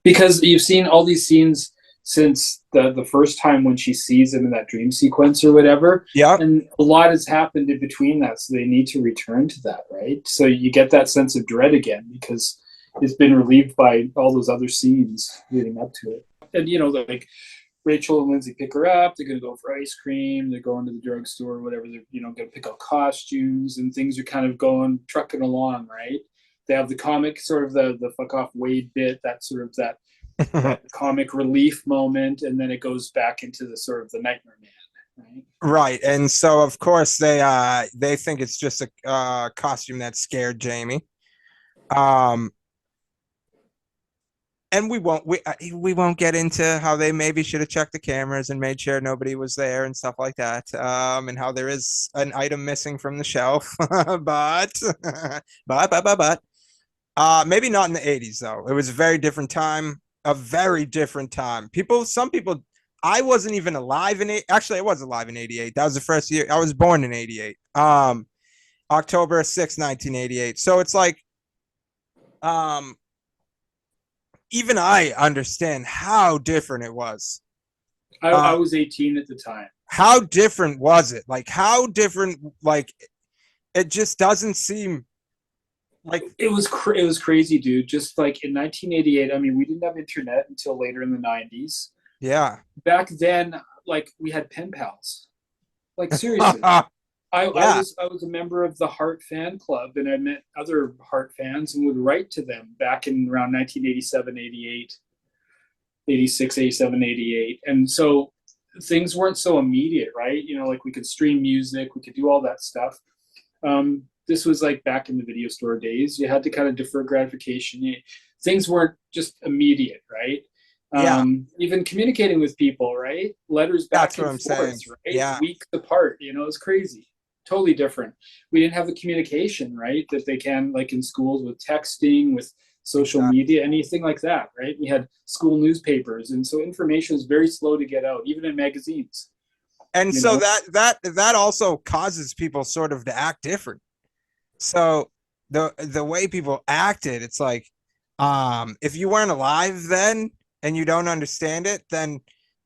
Because you've seen all these scenes since the first time when she sees him in that dream sequence or whatever. Yeah. And a lot has happened in between that, so they need to return to that, right? So you get that sense of dread again because it's been relieved by all those other scenes leading up to it. And like Rachel and Lindsay pick her up. They're going to go for ice cream. They're going to the drugstore or whatever. They're going to pick out costumes, and things are kind of trucking along, right? They have the comic, sort of the fuck off Wade bit, that sort of that comic relief moment, and then it goes back into the sort of the Nightmare Man, right? Right, and so of course they think it's just a costume that scared Jamie. And we won't get into how they maybe should have checked the cameras and made sure nobody was there and stuff like that. And how there is an item missing from the shelf, but maybe not in the 80s though. It was a very different time. A very different time. Some people. I wasn't even alive in it. Actually, I was alive in 88. That was the first year. I was born in 88. October 6th, 1988. So it's like, even I understand how different it was. I was 18 at the time. How different was it? Like, how different? Like, it just doesn't seem like it was crazy, dude. Just like in 1988, I mean, we didn't have internet until later in the 90s. Yeah. Back then, like, we had pen pals. Like, seriously. I was a member of the Heart fan club, and I met other Heart fans and would write to them back in around 1987, 88, 86, 87, 88. And so things weren't so immediate, right? Like, we could stream music, we could do all that stuff. This was like back in the video store days. You had to kind of defer gratification. Things weren't just immediate, right? Even communicating with people, right? Letters back and forth, right? Yeah. Weeks apart, it's crazy. Totally different. We didn't have the communication, right? That they can, like in schools, with texting, with social media, anything like that, right? We had school newspapers, and so information is very slow to get out, even in magazines. And so that also causes people sort of to act different. So the way people acted, it's like, if you weren't alive then and you don't understand it, then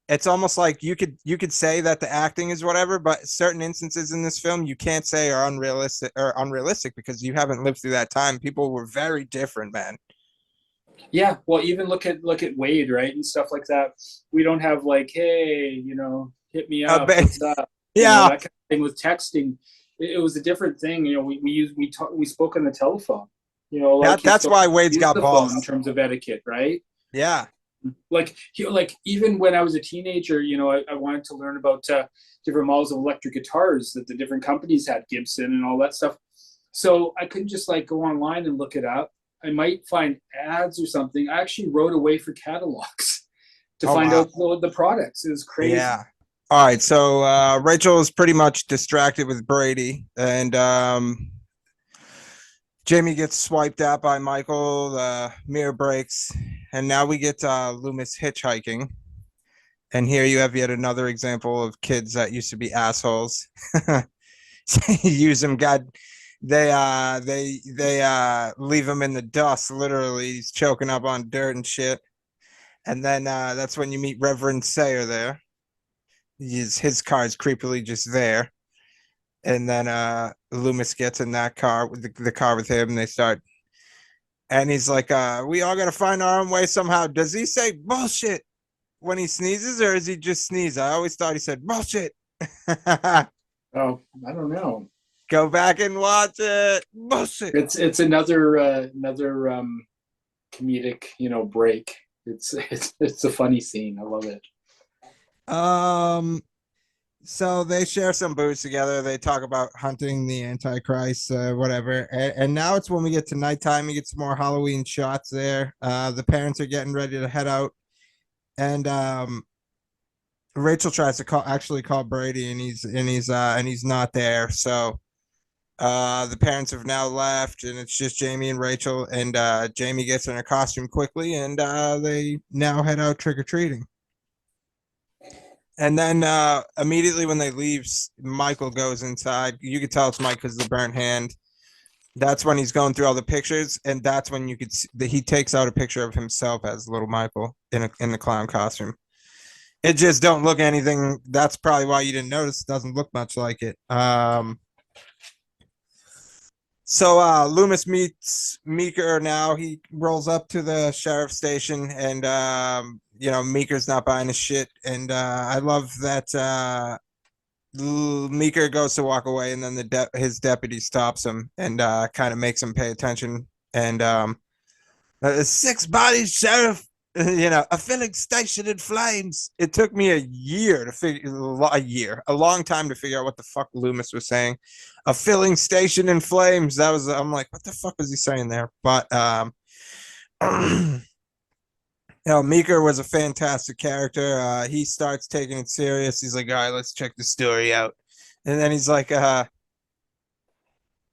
it's almost like you could say that the acting is whatever, but certain instances in this film you can't say are unrealistic because you haven't lived through that time. People were very different, man. Yeah, well, even look at Wade, right, and stuff like that. We don't have like, hey, hit me up, what's up? Yeah, that kind of thing with texting. It was a different thing. We spoke on the telephone. That's why Wade's got balls in terms of etiquette, right? Yeah. Like even when I was a teenager, I wanted to learn about different models of electric guitars that the different companies had, Gibson and all that stuff. So I couldn't just like go online and look it up. I might find ads or something. I actually wrote away for catalogs to find out the products. It was crazy. Yeah. All right. So Rachel is pretty much distracted with Brady, and Jamie gets swiped out by Michael. The mirror breaks, and now we get Loomis hitchhiking. And here you have yet another example of kids that used to be assholes. Use them, God. They leave him in the dust. Literally, he's choking up on dirt and shit. And then that's when you meet Reverend Sayer there. His car is creepily just there. And then Loomis gets in that car with the car with him, and they start. And he's like, we all got to find our own way somehow. Does he say bullshit when he sneezes, or is he just sneeze? I always thought he said bullshit. Oh, I don't know. Go back and watch it. Bullshit. It's another comedic, break. It's a funny scene. I love it. So they share some booze together. They talk about hunting the Antichrist, whatever. And now it's when we get to nighttime. We get some more Halloween shots there. The parents are getting ready to head out, and Rachel tries to call Brady, and he's not there. So the parents have now left, and it's just Jamie and Rachel. And Jamie gets in her costume quickly, and they now head out trick-or-treating. And then immediately when they leave, Michael goes inside. You could tell it's Mike because of the burnt hand. That's when he's going through all the pictures, and that's when you could see that he takes out a picture of himself as little Michael in the clown costume. It just don't look anything. That's probably why you didn't notice. It doesn't look much like it. So Loomis meets Meeker now. He rolls up to the sheriff's station and Meeker's not buying his shit. And I love that Meeker goes to walk away and then his deputy stops him and kind of makes him pay attention. And 6 bodies, sheriff. A filling station in flames. It took me a year to figure a long time to figure out what the fuck Loomis was saying. A filling station in flames. I'm like, what the fuck was he saying there? But Meeker was a fantastic character. He starts taking it serious. He's like, all right, let's check the story out. And then he's like,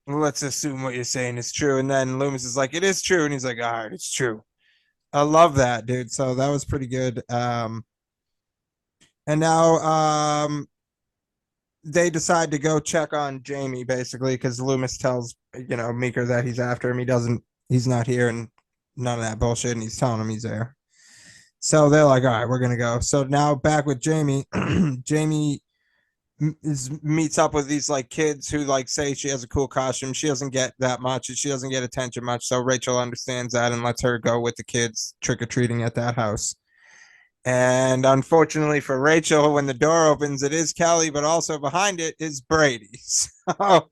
let's assume what you're saying is true. And then Loomis is like, it is true. And he's like, all right, it's true. I love that, dude. So that was pretty good. And now they decide to go check on Jamie basically because Loomis tells Meeker that he's after him. He's not here and none of that bullshit, and he's telling him he's there. So they're like, all right, we're gonna go. So now back with Jamie. Jamie meets up with these like kids who like say she has a cool costume. She doesn't get that much. She doesn't get attention much. So Rachel understands that and lets her go with the kids trick-or-treating at that house. And unfortunately for Rachel, when the door opens, it is Kelly, but also behind it is Brady. So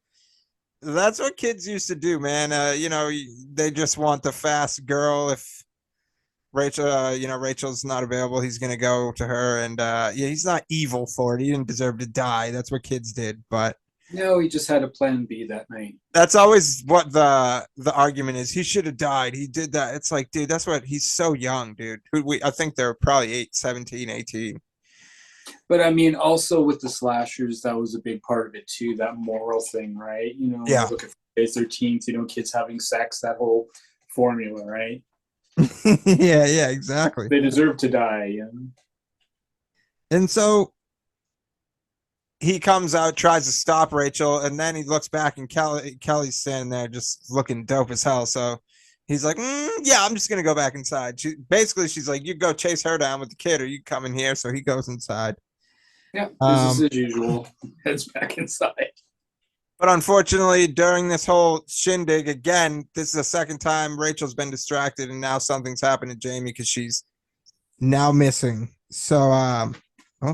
that's what kids used to do, man. They just want the fast girl. If Rachel's not available, he's gonna go to her, and he's not evil for it. He didn't deserve to die. That's what kids did, but No, he just had a plan B that night. that's always what the argument is. He should have died. He did that. It's like, dude, that's what he's so young, dude. I think they're probably 17, 18. But I mean, also with the slashers, that was a big part of it too. That moral thing, right? Yeah. Look at kids, their teens, kids having sex, that whole formula, right? yeah, exactly. They deserve to die. And so he comes out, tries to stop Rachel, and then he looks back and Kelly's standing there just looking dope as hell. So he's like, yeah, I'm just gonna go back inside. She's like, you go chase her down with the kid, or you come in here. So he goes inside. Yeah, business as usual. Heads back inside. But unfortunately, during this whole shindig, again, this is the second time Rachel's been distracted, and now something's happened to Jamie because she's now missing. So,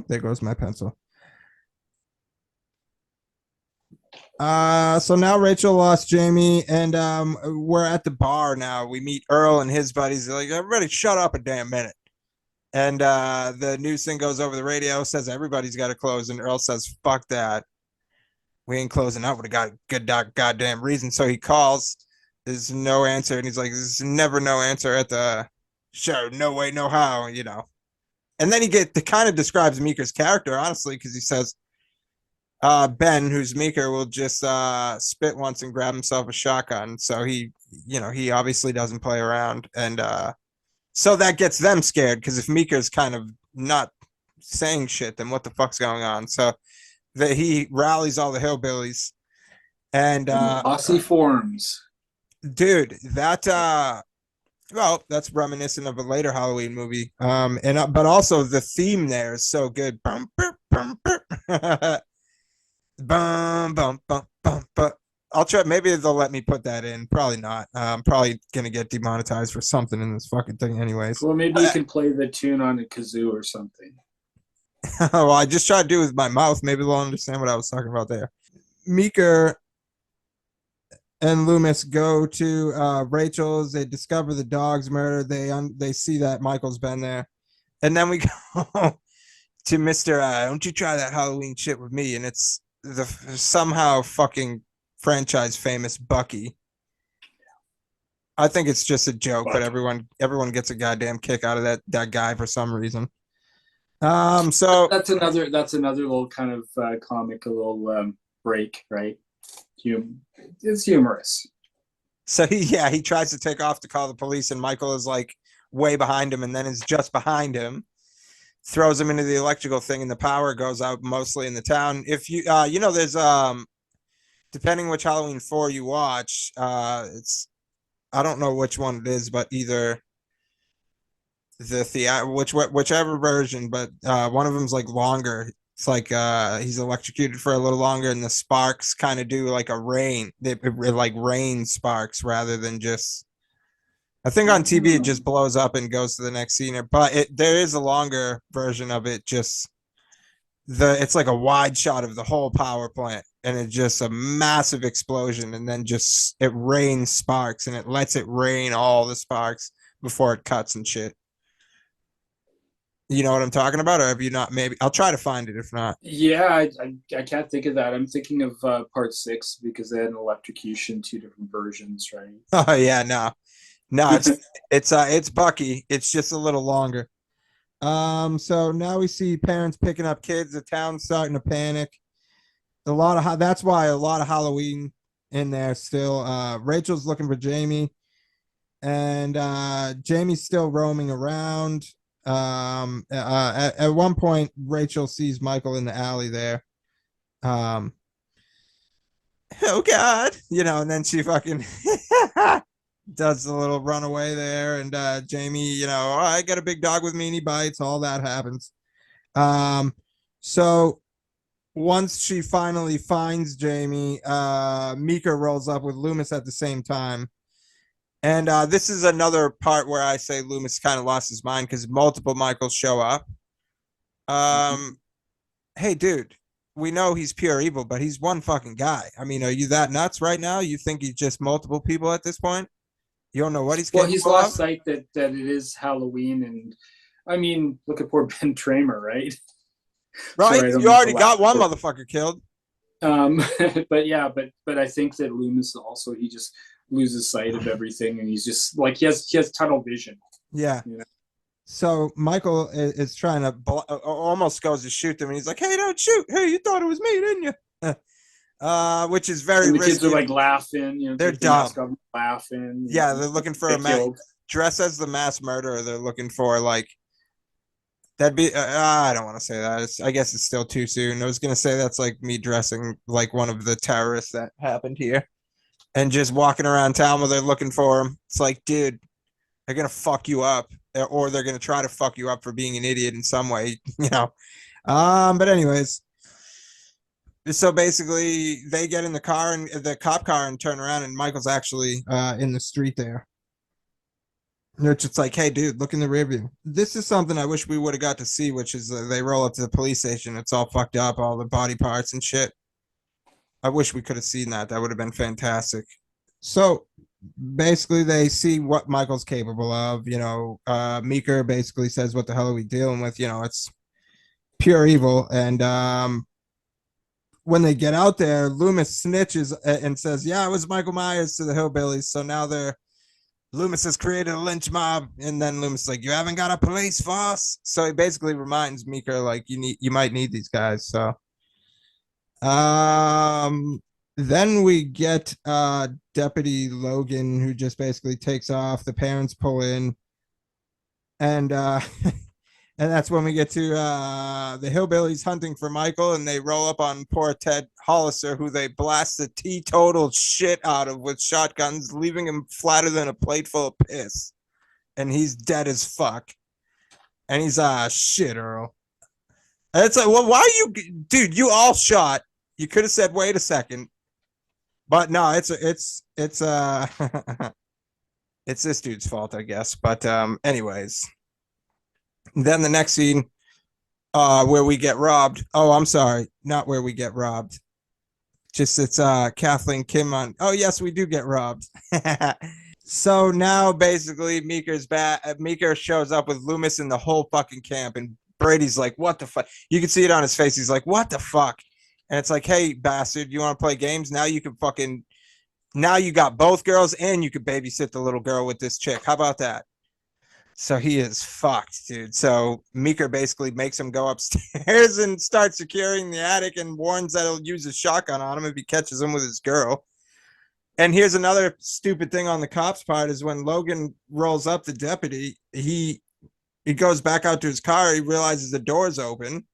there goes my pencil. So now Rachel lost Jamie, and we're at the bar now. We meet Earl and his buddies. They're like, everybody shut up a damn minute. And the news thing goes over the radio, says everybody's got to close, and Earl says, fuck that. We ain't closing up. We got a good goddamn reason. So he calls. There's no answer. And he's like, there's never no answer at the show. No way, no how, And then he kind of describes Meeker's character, honestly, because he says, Ben, who's Meeker, will just spit once and grab himself a shotgun. So he obviously doesn't play around. And so that gets them scared because if Meeker's kind of not saying shit, then what the fuck's going on? So he rallies all the hillbillies and Bossy forms. Dude, that's reminiscent of a later Halloween movie. But also the theme there is so good. Bum, bum, bum, bum, bum, bum, bum. I'll try. Maybe they'll let me put that in. Probably not. I'm probably gonna get demonetized for something in this fucking thing, anyways. Well, maybe you can play the tune on a kazoo or something. Well, I just tried to do it with my mouth. Maybe they'll understand what I was talking about there. Meeker and Loomis go to Rachel's. They discover the dog's murder. They see that Michael's been there, and then we go to Mr. Don't you try that Halloween shit with me? And it's the somehow fucking franchise famous Bucky. I think it's just a joke, but everyone gets a goddamn kick out of that guy for some reason. So that's another little kind of comic, a little break, right? It's humorous. So he tries to take off to call the police, and Michael is like way behind him, and then is just behind him, throws him into the electrical thing, and the power goes out mostly in the town. If you there's depending which Halloween 4 you watch, it's I don't know which one it is, but either whichever version, but one of them's like longer. It's like he's electrocuted for a little longer, and the sparks kind of do like a rain. It like rain sparks rather than just. I think on TV it just blows up and goes to the next scene. But there is a longer version of it. Just it's like a wide shot of the whole power plant, and it's just a massive explosion, and then just it rains sparks, and it lets it rain all the sparks before it cuts and shit. You know what I'm talking about, or have you not? Maybe I'll try to find it if not. Yeah, I can't think of that. I'm thinking of part 6 because they had an electrocution, 2 different versions, right? Oh yeah, no, it's Bucky. It's just a little longer. So now we see parents picking up kids. The town's starting to panic. That's why a lot of Halloween in there still. Rachel's looking for Jamie, and Jamie's still roaming around. At one point, Rachel sees Michael in the alley there. Oh God, and then she fucking does the little runaway there, and Jamie, oh, I got a big dog with me and he bites. All that happens. So once she finally finds Jamie, Mika rolls up with Loomis at the same time. And this is another part where I say Loomis kind of lost his mind because multiple Michaels show up. Hey, dude, we know he's pure evil, but he's one fucking guy. I mean, are you that nuts right now? You think he's just multiple people at this point? You don't know what he's Well, he's lost sight that it is Halloween, and I mean, look at poor Ben Tramer, right? Right, sorry, you already got one motherfucker killed. But yeah, but I think that Loomis also he just loses sight of everything, and he's just like he has tunnel vision. Yeah. So Michael is trying to almost goes to shoot them, and he's like, "Hey, don't shoot! Hey, you thought it was me, didn't you?" Which is very. And the kids are like laughing. They're dumb. Laughing. Yeah, they're looking for a dress as the mass murderer. They're looking for like. That'd be. I don't want to say that. I guess it's still too soon. I was gonna say that's like me dressing like one of the terrorists that happened here, and just walking around town where they're looking for him. It's like, dude, they're gonna fuck you up, or they're gonna try to fuck you up for being an idiot in some way, But anyways, so basically, they get in the car and the cop car and turn around, and Michael's actually in the street there. Which it's like, hey, dude, look in the rear view. This is something I wish we would have got to see, which is they roll up to the police station. It's all fucked up, all the body parts and shit. I wish we could have seen that. That would have been fantastic. So basically, they see what Michael's capable of. Meeker basically says, what the hell are we dealing with? It's pure evil. And when they get out there, Loomis snitches and says, yeah, it was Michael Myers to the hillbillies. So now Loomis has created a lynch mob, and then Loomis is like, you haven't got a police force. So he basically reminds Meeker like you might need these guys. So then we get Deputy Logan, who just basically takes off. The parents pull in, and and that's when we get to the hillbillies hunting for Michael, and they roll up on poor Ted Hollister, who they blast the teetotal shit out of with shotguns, leaving him flatter than a plate full of piss. And he's dead as fuck. And he's shit, Earl. And it's like, well, why are you, dude? You all shot. You could have said, wait a second. But no, it's it's this dude's fault, I guess. But anyways. Then the next scene, where we get robbed. Oh, I'm sorry, not where we get robbed. Just it's Kathleen Kim on. Oh yes, we do get robbed. So now basically Meeker's back. Meeker shows up with Loomis and the whole fucking camp, and Brady's like, "What the fuck?" You can see it on his face. He's like, "What the fuck?" And it's like, "Hey, bastard, you want to play games? Now you can fucking. Now you got both girls, and you could babysit the little girl with this chick. How about that?" So he is fucked, dude. So Meeker basically makes him go upstairs and start securing the attic and warns that he'll use a shotgun on him if he catches him with his girl. And here's another stupid thing on the cops' part is when Logan rolls up the deputy, he goes back out to his car. He realizes the door's open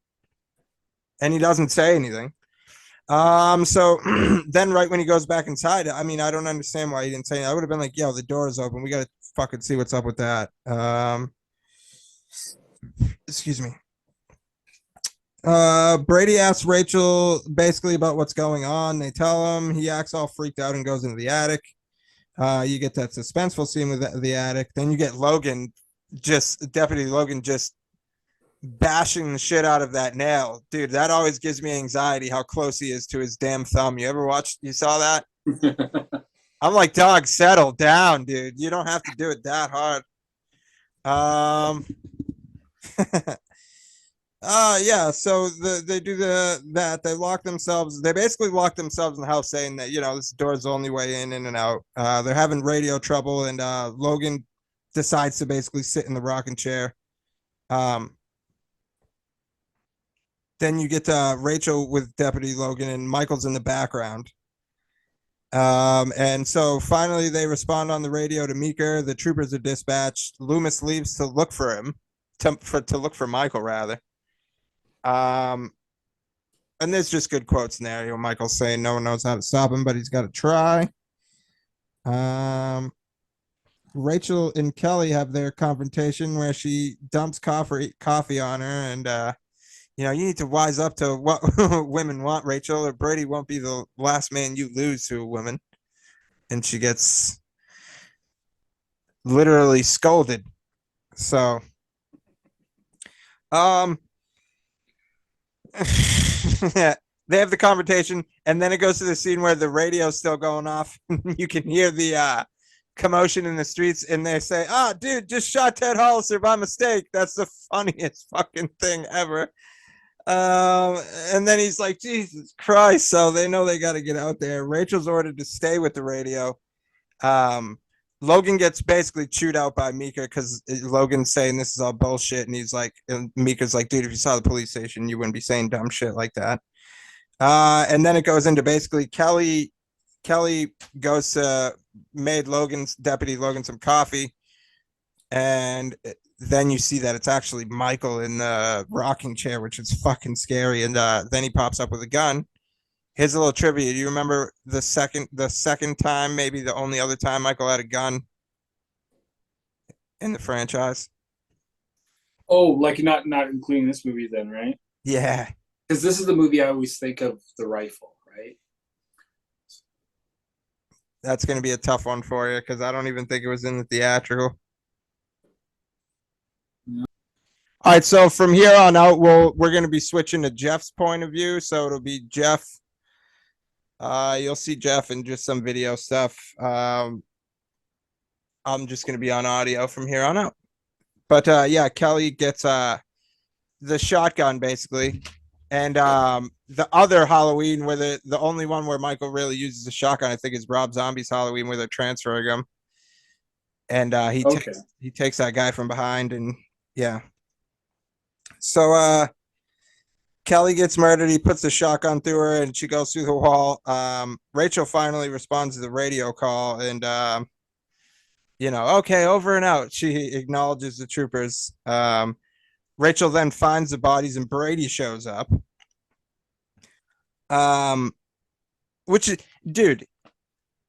and he doesn't say anything. So then right when he goes back inside, I mean, I don't understand why he didn't say it. I would have been like, yo, the door is open. We got to fucking see what's up with that. Excuse me. Brady asks Rachel basically about what's going on. They tell him. He acts all freaked out and goes into the attic. You get that suspenseful scene with the attic. Then you get Deputy Logan just bashing the shit out of that nail. Dude, that always gives me anxiety how close he is to his damn thumb. You saw that? I'm like, dog, settle down, dude. You don't have to do it that hard. Yeah, so they do they lock themselves. They basically lock themselves in the house, saying that this door's the only way in and out. They're having radio trouble, and Logan decides to basically sit in the rocking chair. Then you get Rachel with Deputy Logan, and Michael's in the background. And so finally they respond on the radio to Meeker. The troopers are dispatched. Loomis leaves to look for him, to look for Michael rather. And there's just good quotes in there. Michael's saying no one knows how to stop him, but he's got to try. Rachel and Kelly have their confrontation where she dumps coffee on her, and you need to wise up to what women want, Rachel, or Brady won't be the last man you lose to a woman. And she gets literally scolded. So, yeah, they have the confrontation, and then it goes to the scene where the radio's still going off. You can hear the commotion in the streets, and they say, dude, just shot Ted Hollister by mistake. That's the funniest fucking thing ever. And then he's like, Jesus Christ. So they know they got to get out there. Rachel's ordered to stay with the radio. Logan gets basically chewed out by Mika because Logan's saying this is all bullshit. And Mika's like, dude, if you saw the police station, you wouldn't be saying dumb shit like that. And then it goes into basically Kelly goes to made Deputy Logan some coffee. And then you see that it's actually Michael in the rocking chair, which is fucking scary. And then he pops up with a gun. Here's a little trivia. Do you remember the second time, maybe the only other time Michael had a gun in the franchise? Oh, like not including this movie then, right? Yeah. Because this is the movie I always think of the rifle, right? That's going to be a tough one for you because I don't even think it was in the theatrical. All right, so from here on out, we're going to be switching to Jeff's point of view. So it'll be Jeff. You'll see Jeff in just some video stuff. I'm just going to be on audio from here on out. But yeah, Kelly gets the shotgun basically, and the other Halloween where the only one where Michael really uses a shotgun, I think, is Rob Zombie's Halloween where they're transferring him, and he takes that guy from behind, and yeah. So Kelly gets murdered. He puts the shotgun through her, and she goes through the wall. Rachel finally responds to the radio call, and okay, over and out. She acknowledges the troopers. Rachel then finds the bodies, and Brady shows up. Which, dude,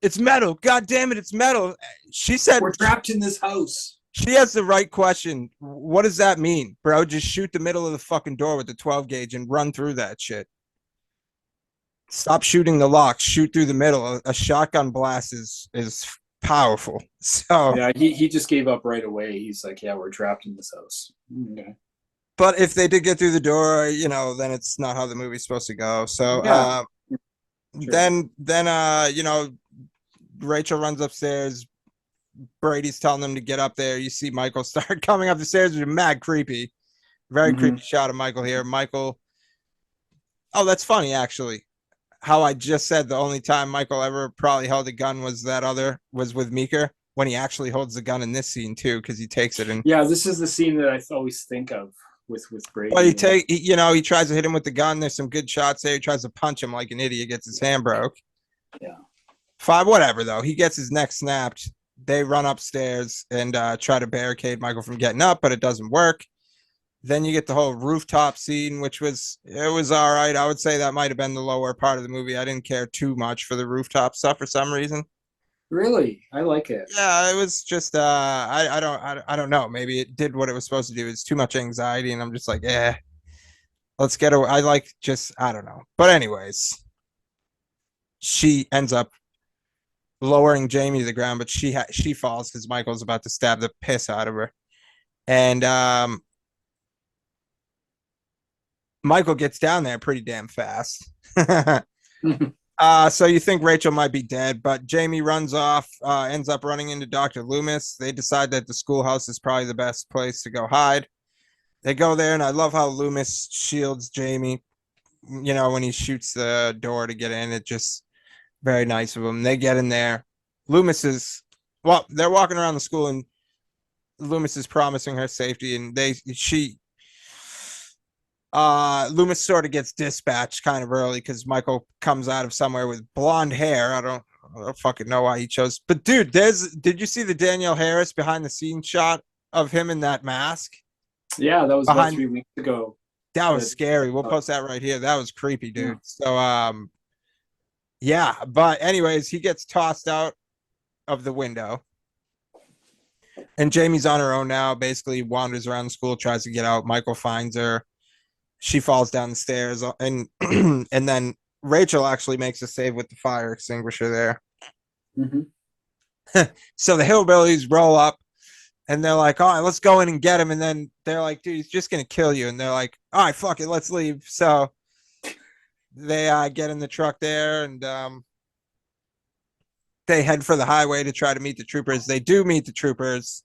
it's metal. God damn it, it's metal. She said we're trapped in this house. She has the right question. What does that mean, bro? Just shoot the middle of the fucking door with the 12 gauge and run through that shit. Stop shooting the lock. Shoot through the middle. A shotgun blast is powerful. So yeah, he just gave up right away. He's like, yeah, we're trapped in this house. Okay. But if they did get through the door, then it's not how the movie's supposed to go. So sure. Then Rachel runs upstairs. Brady's telling them to get up there. You see Michael start coming up the stairs, which is mad creepy. Very creepy shot of Michael here. Michael. Oh, that's funny, actually. How I just said the only time Michael ever probably held a gun was with Meeker, when he actually holds the gun in this scene too, because he takes it and. Yeah, this is the scene that I always think of with Brady. Well, he tries to hit him with the gun. There's some good shots there. He tries to punch him like an idiot, gets his hand broke. Yeah. Whatever though. He gets his neck snapped. They run upstairs and try to barricade Michael from getting up, but it doesn't work. Then you get the whole rooftop scene, which was all right. I would say that might have been the lower part of the movie. I didn't care too much for the rooftop stuff for some reason. Really, I like it. Yeah, it was just I don't know. Maybe it did what it was supposed to do. It's too much anxiety, and I'm just like, let's get away. I like just I don't know. But anyways, she ends up lowering Jamie to the ground, but she falls because Michael's about to stab the piss out of her, and Michael gets down there pretty damn fast. So you think Rachel might be dead, but Jamie runs off, ends up running into Dr. Loomis. They decide that the schoolhouse is probably the best place to go hide. They go there, and I love how Loomis shields Jamie. You know, when he shoots the door to get in, it just very nice of him. They get in there. Loomis is well, they're walking around the school, and Loomis is promising her safety, and she Loomis sort of gets dispatched kind of early because Michael comes out of somewhere with blonde hair. I don't fucking know why he chose. But dude, did you see the Danielle Harris behind the scenes shot of him in that mask? Yeah, that was about Behind 3 weeks ago. that was scary. We'll post that right here. That was creepy, dude. Yeah. So yeah, but anyways, he gets tossed out of the window. And Jamie's on her own now, basically wanders around the school, tries to get out. Michael finds her. She falls down the stairs, and and then Rachel actually makes a save with the fire extinguisher there. So the hillbillies roll up, and they're like, all right, let's go in and get him. And then they're like, dude, he's just gonna kill you. And they're like, all right, fuck it, let's leave. So they get in the truck there, and they head for the highway to try to meet the troopers. They do meet the troopers,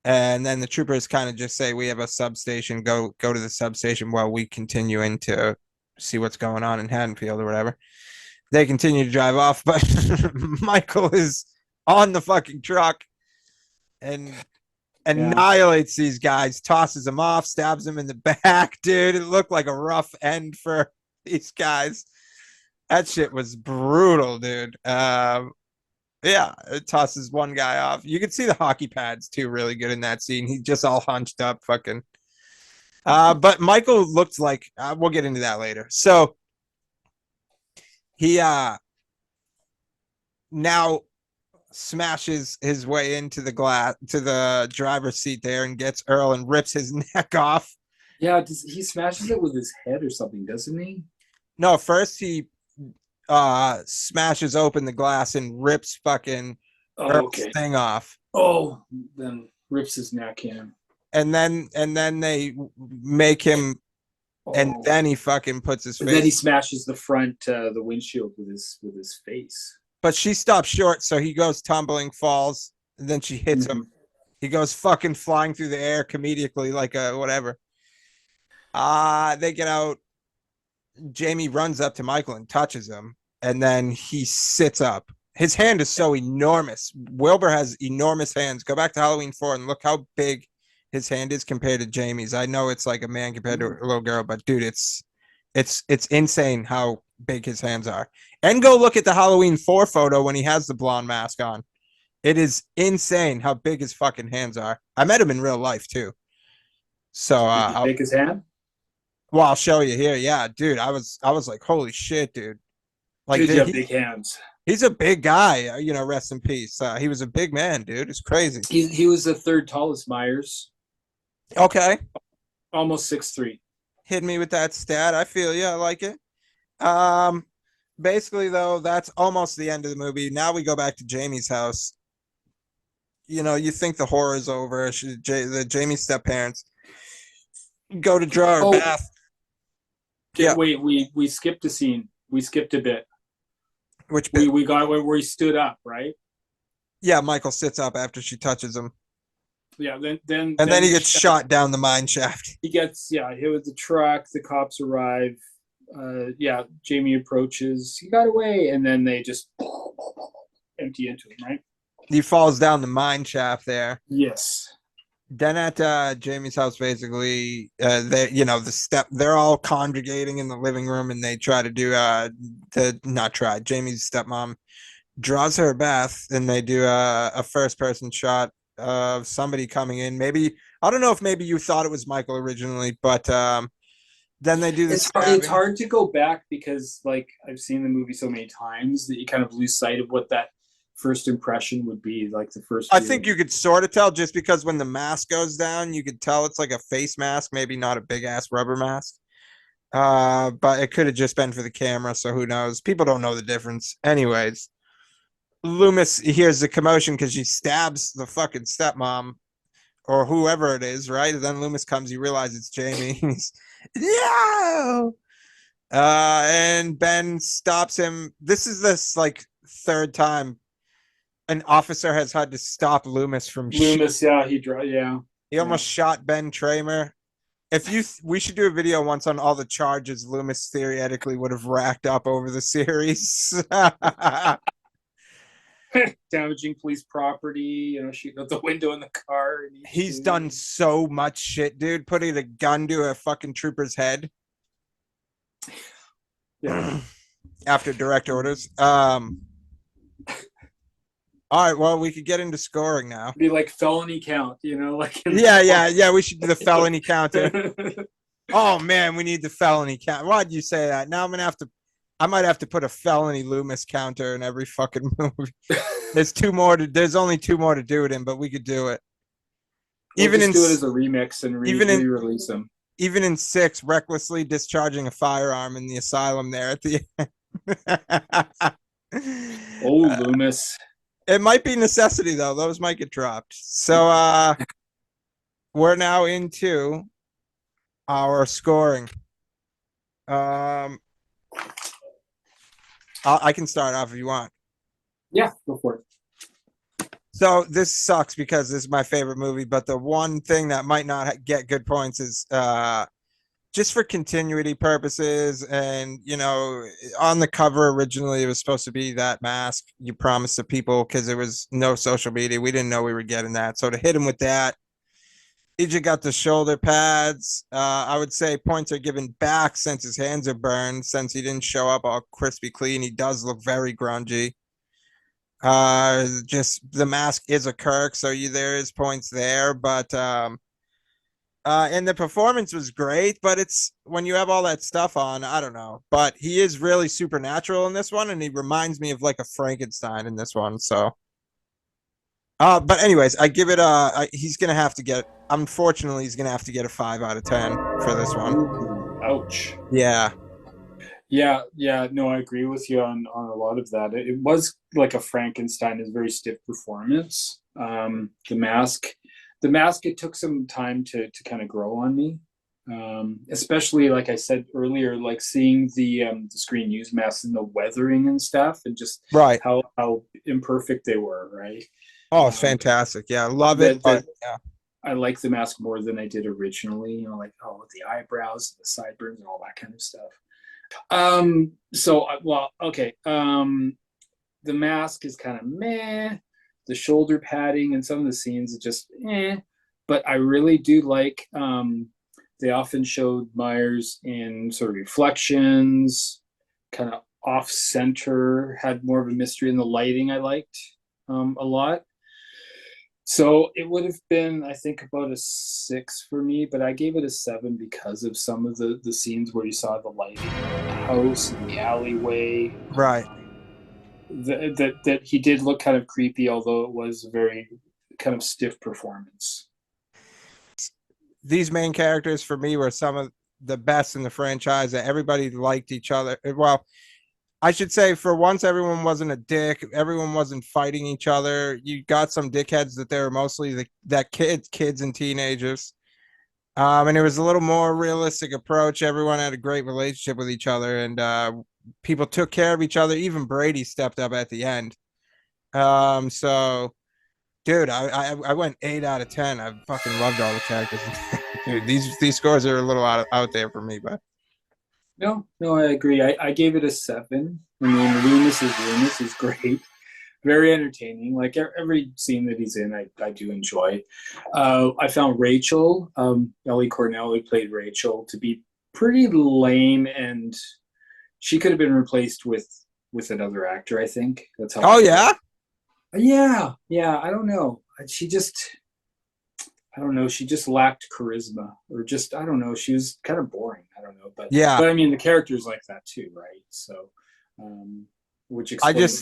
and then the troopers kind of just say, we have a substation, go to the substation while we continue in to see what's going on in Haddonfield or whatever. They continue to drive off, but Michael is on the fucking truck and annihilates these guys, tosses them off, stabs them in the back. Dude, it looked like a rough end for these guys. That shit was brutal, dude. Yeah, it tosses one guy off. You can see the hockey pads too, really good in that scene. He's just all hunched up, fucking. But Michael looked like we'll get into that later. So he now smashes his way into the glass to the driver's seat there and gets Earl and rips his neck off. Yeah, he smashes it with his head or something, doesn't he? No, first he smashes open the glass and rips fucking Earl's thing off. Oh, then rips his neck in. And then they make him and then he fucking puts his face. And then he smashes the front the windshield with his face. But she stops short, so he goes tumbling, falls, and then she hits him. He goes fucking flying through the air comedically like a whatever. They get out. Jamie runs up to Michael and touches him, and then he sits up. His hand is so enormous. Wilbur has enormous hands. Go back to Halloween 4 and look how big his hand is compared to Jamie's. I know it's like a man compared to a little girl, but dude, it's insane how big his hands are. And go look at the Halloween 4 photo when he has the blonde mask on. It is insane how big his fucking hands are. I met him in real life too. So Did he take his hand? Well, I'll show you here. Yeah, dude, I was like, holy shit, dude. Like, dude, you have big hands. He's a big guy. You know, rest in peace. He was a big man, dude. It's crazy. He was the third tallest Myers. Okay. Almost 6'3". Hit me with that stat. I feel you. I like it. Basically, though, that's almost the end of the movie. Now we go back to Jamie's house. You know, you think the horror's over. The Jamie step parents go to draw her bath. Yeah. Wait, we skipped a scene. We skipped a bit. Which bit? We got where he stood up, right? Yeah, Michael sits up after she touches him. Yeah, then he gets shot down the mine shaft. He gets hit with the truck. The cops arrive. Jamie approaches. He got away, and then they just empty into him, right? He falls down the mine shaft there. Yes. Then at Jamie's house, basically, they're all congregating in the living room, and they try to do Jamie's stepmom draws her a bath, and they do a first person shot of somebody coming in. Maybe I don't know if maybe you thought it was Michael originally, but then they do this. It's hard to go back because like I've seen the movie so many times that you kind of lose sight of what that first impression would be, like the first I viewing. think you could sort of tell just because when the mask goes down, you could tell it's like a face mask, maybe not a big ass rubber mask. But it could have just been for the camera, so who knows? People don't know the difference. Anyways, Loomis hears the commotion because she stabs the fucking stepmom or whoever it is, right? And then Loomis comes, he realizes it's Jamie. He's no. And Ben stops him. This is this like third time an officer has had to stop Loomis from Loomis, he almost shot Ben Tramer. If you we should do a video once on all the charges Loomis theoretically would have racked up over the series. Damaging police property, shooting out the window in the car. He's done so much shit, dude. Putting a gun to a fucking trooper's head. Yeah. After direct orders. All right, well, we could get into scoring now. Be like felony count, like Yeah. We should do the felony counter. Oh man, we need the felony count. Why'd you say that? Now I might have to put a felony Loomis counter in every fucking movie. There's only two more to do it in, but we could do it. We'll do it as a remix and re-release them. Even in 6, recklessly discharging a firearm in the asylum there at the end. Loomis. It might be necessity though. Those might get dropped. So we're now into our scoring. I can start off if you want. Yeah, go for it. So this sucks because this is my favorite movie, but the one thing that might not get good points is just for continuity purposes. And on the cover originally it was supposed to be that mask you promised the people because there was no social media. We didn't know we were getting that. So to hit him with that, EJ got the shoulder pads. I would say points are given back since his hands are burned, since he didn't show up all crispy clean. He does look very grungy. Just the mask is a Kirk, so there is points there, but and the performance was great, but it's when you have all that stuff on, I don't know. But he is really supernatural in this one, and he reminds me of like a Frankenstein in this one. So but anyways, I give it unfortunately he's gonna have to get a 5 out of 10 for this one. Ouch. Yeah. No, I agree with you on a lot of that. It was like a Frankenstein, is very stiff performance. The mask, it took some time to kind of grow on me. Especially like I said earlier, like seeing the screen use masks and the weathering and stuff, and just right how imperfect they were, right? Oh, it's fantastic. Yeah, love it. But yeah. I like the mask more than I did originally, like with the eyebrows, the sideburns, and all that kind of stuff. The mask is kind of meh. The shoulder padding and some of the scenes are just but I really do like they often showed Myers in sort of reflections, kind of off center, had more of a mystery, in the lighting I liked a lot. So it would have been, I think, about a 6 for me, but I gave it a 7 because of some of the scenes where you saw the lighting in the house and the alleyway. Right. That he did look kind of creepy, although it was a very kind of stiff performance. These main characters for me were some of the best in the franchise. That everybody liked each other. Well, I should say for once everyone wasn't a dick. Everyone wasn't fighting each other. You got some dickheads that they were mostly kids and teenagers. And it was a little more realistic approach. Everyone had a great relationship with each other, and people took care of each other. Even Brady stepped up at the end. So dude, I went 8 out of 10. I fucking loved all the characters. Dude, these scores are a little out there for me, but no, I agree. I gave it a 7. I mean, Loomis is great, very entertaining. Like every scene that he's in, I do enjoy. I found Rachel, Ellie Cornell, who played Rachel, to be pretty lame, and she could have been replaced with another actor. I think that's how. Oh yeah. Yeah. I don't know. She just lacked charisma, or just, I don't know. She was kind of boring. I don't know, but yeah. But I mean, the character's like that too, right? So, which explains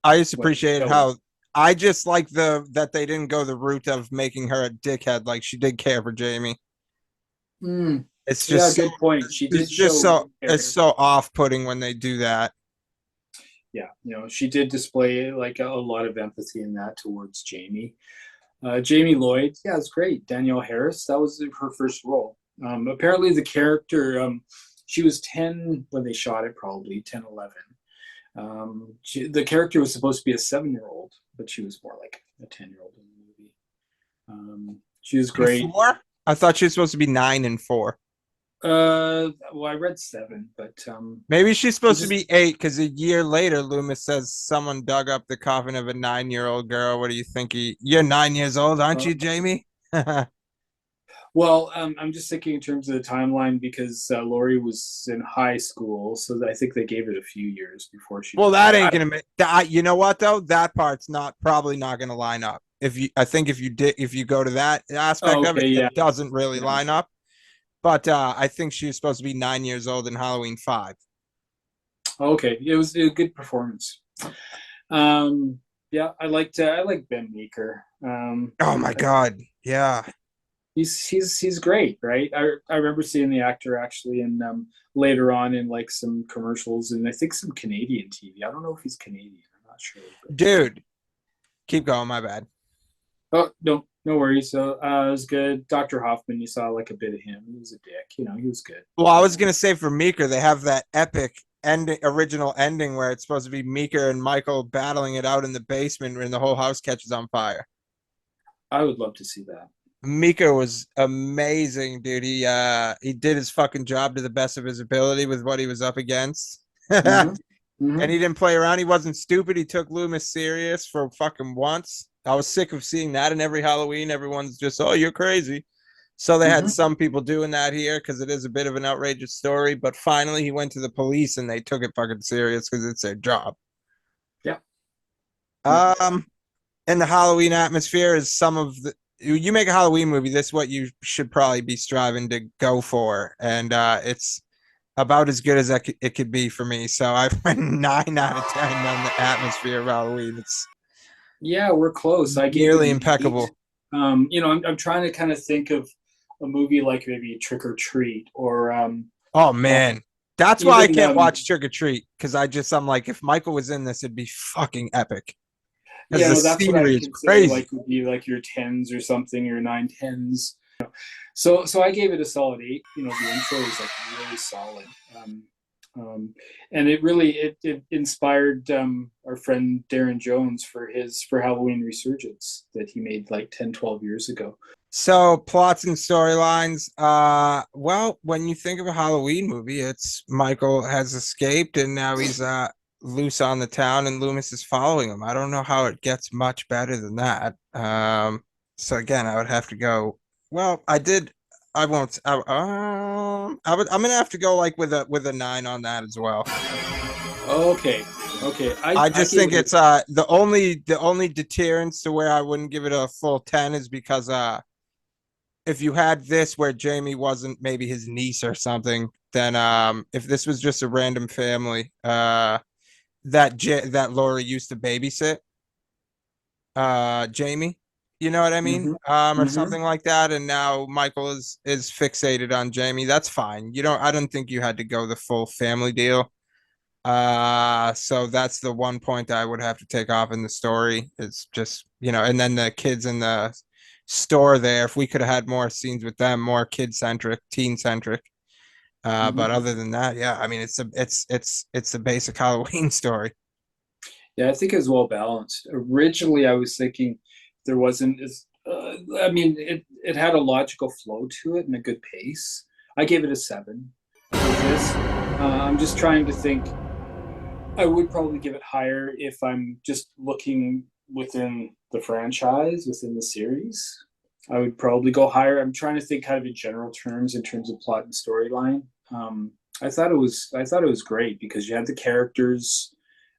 I just What appreciate killer. how I just like that they didn't go the route of making her a dickhead. Like she did care for Jamie. Mm, It's yeah, just so, good point. She it's did just show so it's care. so off-putting when they do that. Yeah, she did display like a lot of empathy in that towards Jamie. Jamie Lloyd, yeah, it's great. Danielle Harris, that was her first role. Apparently, the character, she was 10 when they shot it, probably 10, 11. The character was supposed to be a 7-year-old, but she was more like a 10-year-old in the movie. She was And great. 4? I thought she was supposed to be 9 and 4. Well, I read 7, but Maybe she's I supposed to just be 8 because a year later, Loomis says someone dug up the coffin of a 9-year-old girl. What do you think? You're 9 years old, aren't uh, you, Jamie? well, I'm just thinking in terms of the timeline because Lori was in high school, so I think they gave it a few years before she Well, died. that ain't gonna make that. You know what though? That part's not probably not gonna line up. I think if you go to that aspect Oh, of it, okay, yeah, it doesn't really yeah. line up. But I think she was supposed to be 9 years old in Halloween 5. Okay, it was a good performance. Um, yeah, I like Ben Meeker. Oh my God, yeah, He's great, right? I remember seeing the actor actually in later on in like some commercials and I think some Canadian TV. I don't know if he's Canadian. I'm not sure. But, dude. Keep going. My bad. oh no worries. So it was good. Dr. Hoffman, you saw like a bit of him. He was a dick. He was good. Well, I was gonna say for Meeker, they have that epic original ending where it's supposed to be Meeker and Michael battling it out in the basement when the whole house catches on fire. I would love to see that. Mika was amazing, dude. He did his fucking job to the best of his ability with what he was up against. And Mm-hmm. Mm-hmm. he didn't play around. He wasn't stupid. He took Loomis serious for fucking once. I was sick of seeing that in every Halloween. Everyone's just, oh, you're crazy. So they had Mm-hmm. some people doing that here because it is a bit of an outrageous story. But finally, he went to the police and they took it fucking serious because it's their job. Yeah. Yeah. Um, and the Halloween atmosphere is some of the you make a Halloween movie, this is what you should probably be striving to go for. And it's about as good as it could be for me. So I went 9 out of 10 on the atmosphere of Halloween. It's Yeah, we're close. I gave it nearly an 8. impeccable. I'm trying to kind of think of a movie like maybe Trick or Treat or Oh uh, man. That's why I even can't watch Trick or Treat because I'm like, if Michael was in this, it'd be fucking epic. Because yeah, the no, that's what I scenery is consider crazy. like would be like your 10s or something, your 9 10s. So I gave it a solid 8. The intro is like really solid. And it inspired our friend Darren Jones for Halloween Resurgence that he made like 10 12 years ago. So plots and storylines. Well, when you think of a Halloween movie, it's Michael has escaped and now he's loose on the town and Loomis is following him. I don't know how it gets much better than that. So again, I would have to go. Well, I did. I won't. I'm gonna have to go like with a 9 on that as well. Okay. Okay. I I just gave think it it's a the only deterrence to where I wouldn't give it a full 10 is because if you had this where Jamie wasn't maybe his niece or something, then if this was just a random family that Laura used to babysit Jamie, you know what I mean? mm-hmm, Or mm-hmm. something like that, and now Michael is fixated on Jamie. That's fine. I don't think you had to go the full family deal. So that's the one point I would have to take off in the story. It's just, and then the kids in the store there, if we could have had more scenes with them, more kid centric, teen centric. But Mm-hmm. other than that, yeah, I mean it's the basic Halloween story. Yeah, I think it was well balanced. Originally, I was thinking there wasn't as, I mean, it had a logical flow to it and a good pace. I gave it a 7. With this, I'm just trying to think. I would probably give it higher if I'm just looking within the franchise, within the series. I would probably go higher. I'm trying to think kind of in general terms in terms of plot and storyline. I thought it was great because you had the characters,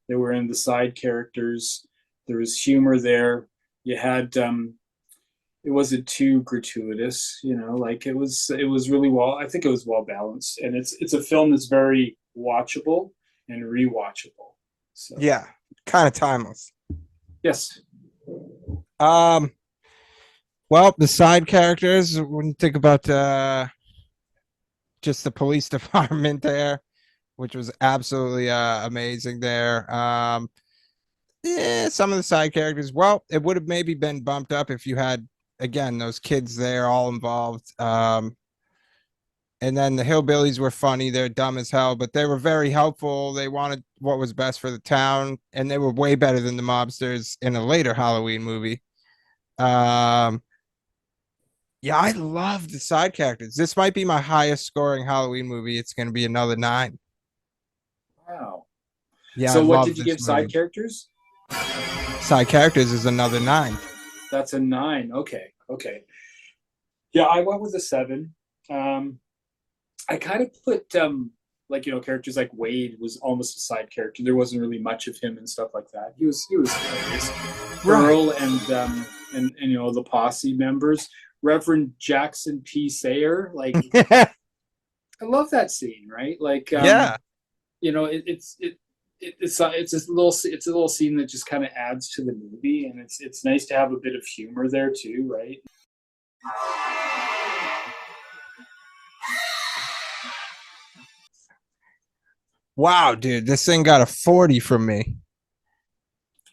they were in the side characters. There was humor there. You had it wasn't too gratuitous, like it was really well. I think it was well balanced, and it's a film that's very watchable and rewatchable. So Yeah. kind of timeless. Yes. Um, well, the side characters, when you think about just the police department there, which was absolutely amazing there. Yeah, some of the side characters, well, it would have maybe been bumped up if you had again those kids there all involved. And then the hillbillies were funny. They're dumb as hell, but they were very helpful. They wanted what was best for the town, and they were way better than the mobsters in a later Halloween movie. Um, yeah, I love the side characters. This might be my highest scoring Halloween movie. It's going to be another 9. Wow. Yeah, I So what love did you this give movie. side characters? Side characters is another 9. That's a 9. Okay. Okay. Yeah, I went with a 7. I kind of put like characters like Wade was almost a side character. There wasn't really much of him and stuff like that. He was hilarious. Earl and the posse members. Reverend Jackson P. Sayer, like I love that scene, right? Like Yeah. It's a little scene that just kind of adds to the movie, and it's nice to have a bit of humor there too, right? Wow, dude, this thing got a 40 from me.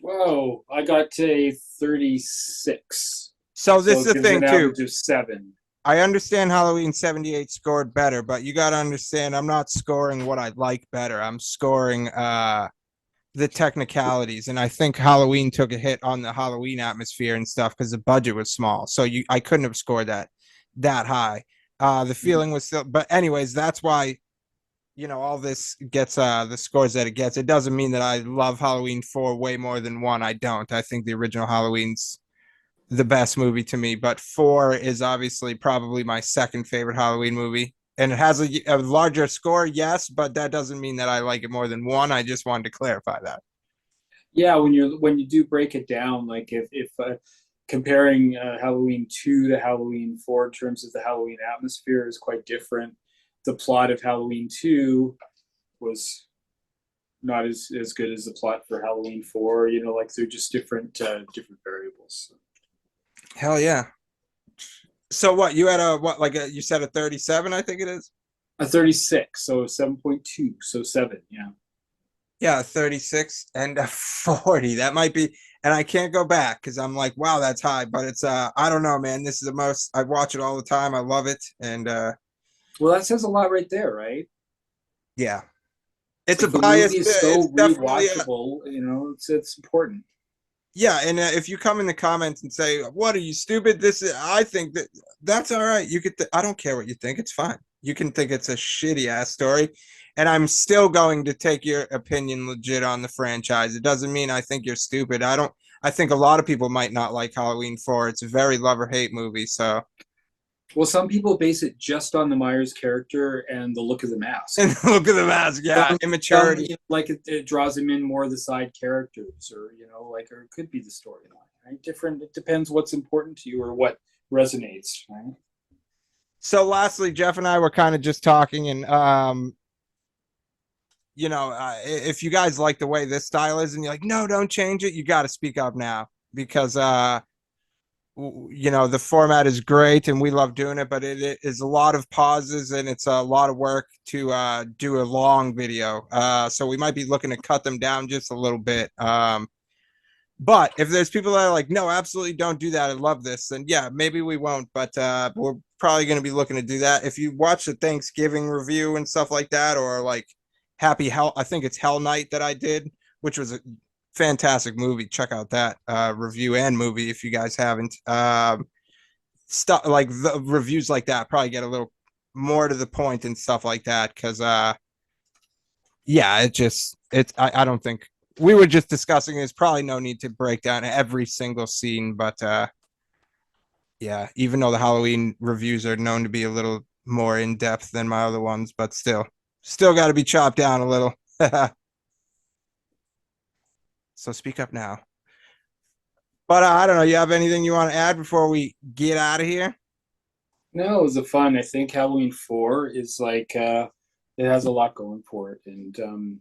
Whoa, I got a 36. So this is it the gives thing an too. average of 7. I understand Halloween 78 scored better, but you got to understand I'm not scoring what I like better. I'm scoring the technicalities, and I think Halloween took a hit on the Halloween atmosphere and stuff because the budget was small. So I couldn't have scored that high. The feeling was still, but anyways, that's why all this gets the scores that it gets. It doesn't mean that I love Halloween 4 way more than 1. I don't. I think the original Halloween's the best movie to me, but 4 is obviously probably my second favorite Halloween movie. And it has a larger score, yes, but that doesn't mean that I like it more than 1. I just wanted to clarify that. Yeah, when you do break it down, like if comparing Halloween 2 to Halloween 4 in terms of the Halloween atmosphere is quite different. The plot of Halloween 2 was not as good as the plot for Halloween 4. Like they're just different variables. Hell yeah. So what, you had you said a 37, I think it is? A 36, so 7.2, so 7, yeah. Yeah, 36 and a 40. That might be, and I can't go back because I'm like, wow, that's high. But it's I don't know, man. This is the most, I watch it all the time. I love it. And well, that says a lot right there, right? Yeah. It's if a bias. movie is so definitely rewatchable, it's important. Yeah, and if you come in the comments and say, "What are you stupid?" I think that's all right. You could. I don't care what you think. It's fine. You can think it's a shitty ass story, and I'm still going to take your opinion legit on the franchise. It doesn't mean I think you're stupid. I don't. I think a lot of people might not like Halloween 4. It's a very love or hate movie. So. Well, some people base it just on the Myers character and the look of the mask. And look at the mask, yeah, immaturity. Like it draws him in more of the side characters, or or it could be the storyline, right? Different. It depends what's important to you or what resonates, right? So, lastly, Jeff and I were kind of just talking, and if you guys like the way this style is, and you're like, no, don't change it, you got to speak up now because the format is great and we love doing it, but it is a lot of pauses and it's a lot of work to do a long video. So we might be looking to cut them down just a little bit. But if there's people that are like, no, absolutely don't do that, I love this, then yeah, maybe we won't, but we're probably going to be looking to do that. If you watch the Thanksgiving review and stuff like that, or like Happy Hell, I think it's Hell Night that I did, which was a fantastic movie. Check out that review and movie if you guys haven't. Stuff like the reviews like that probably get a little more to the point and stuff like that because yeah, I don't think we were just discussing. There's probably no need to break down every single scene, but yeah, even though the Halloween reviews are known to be a little more in depth than my other ones, but still got to be chopped down a little. So speak up now. But I don't know. You have anything you want to add before we get out of here? No, it was a fun. I think Halloween 4 is like it has a lot going for it, and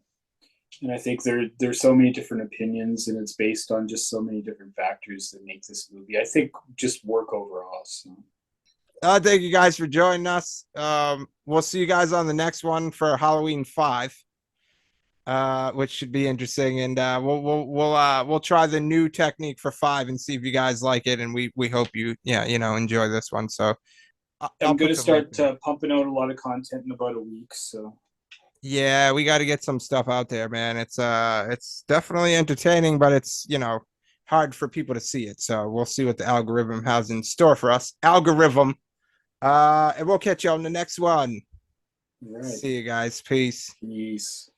And I think there's so many different opinions, and it's based on just so many different factors that make this movie, I think, just work overall. So Thank you guys for joining us. We'll see you guys on the next one for Halloween 5, which should be interesting. And we'll try the new technique for 5 and see if you guys like it. And we hope you enjoy this one. So I'm I'll going put to the link start in. pumping out a lot of content in about a week. So Yeah, we got to get some stuff out there, man. It's definitely entertaining, but it's hard for people to see it. So we'll see what the algorithm has in store for us. Algorithm. And we'll catch you on the next one. all right, See you guys. Peace. peace.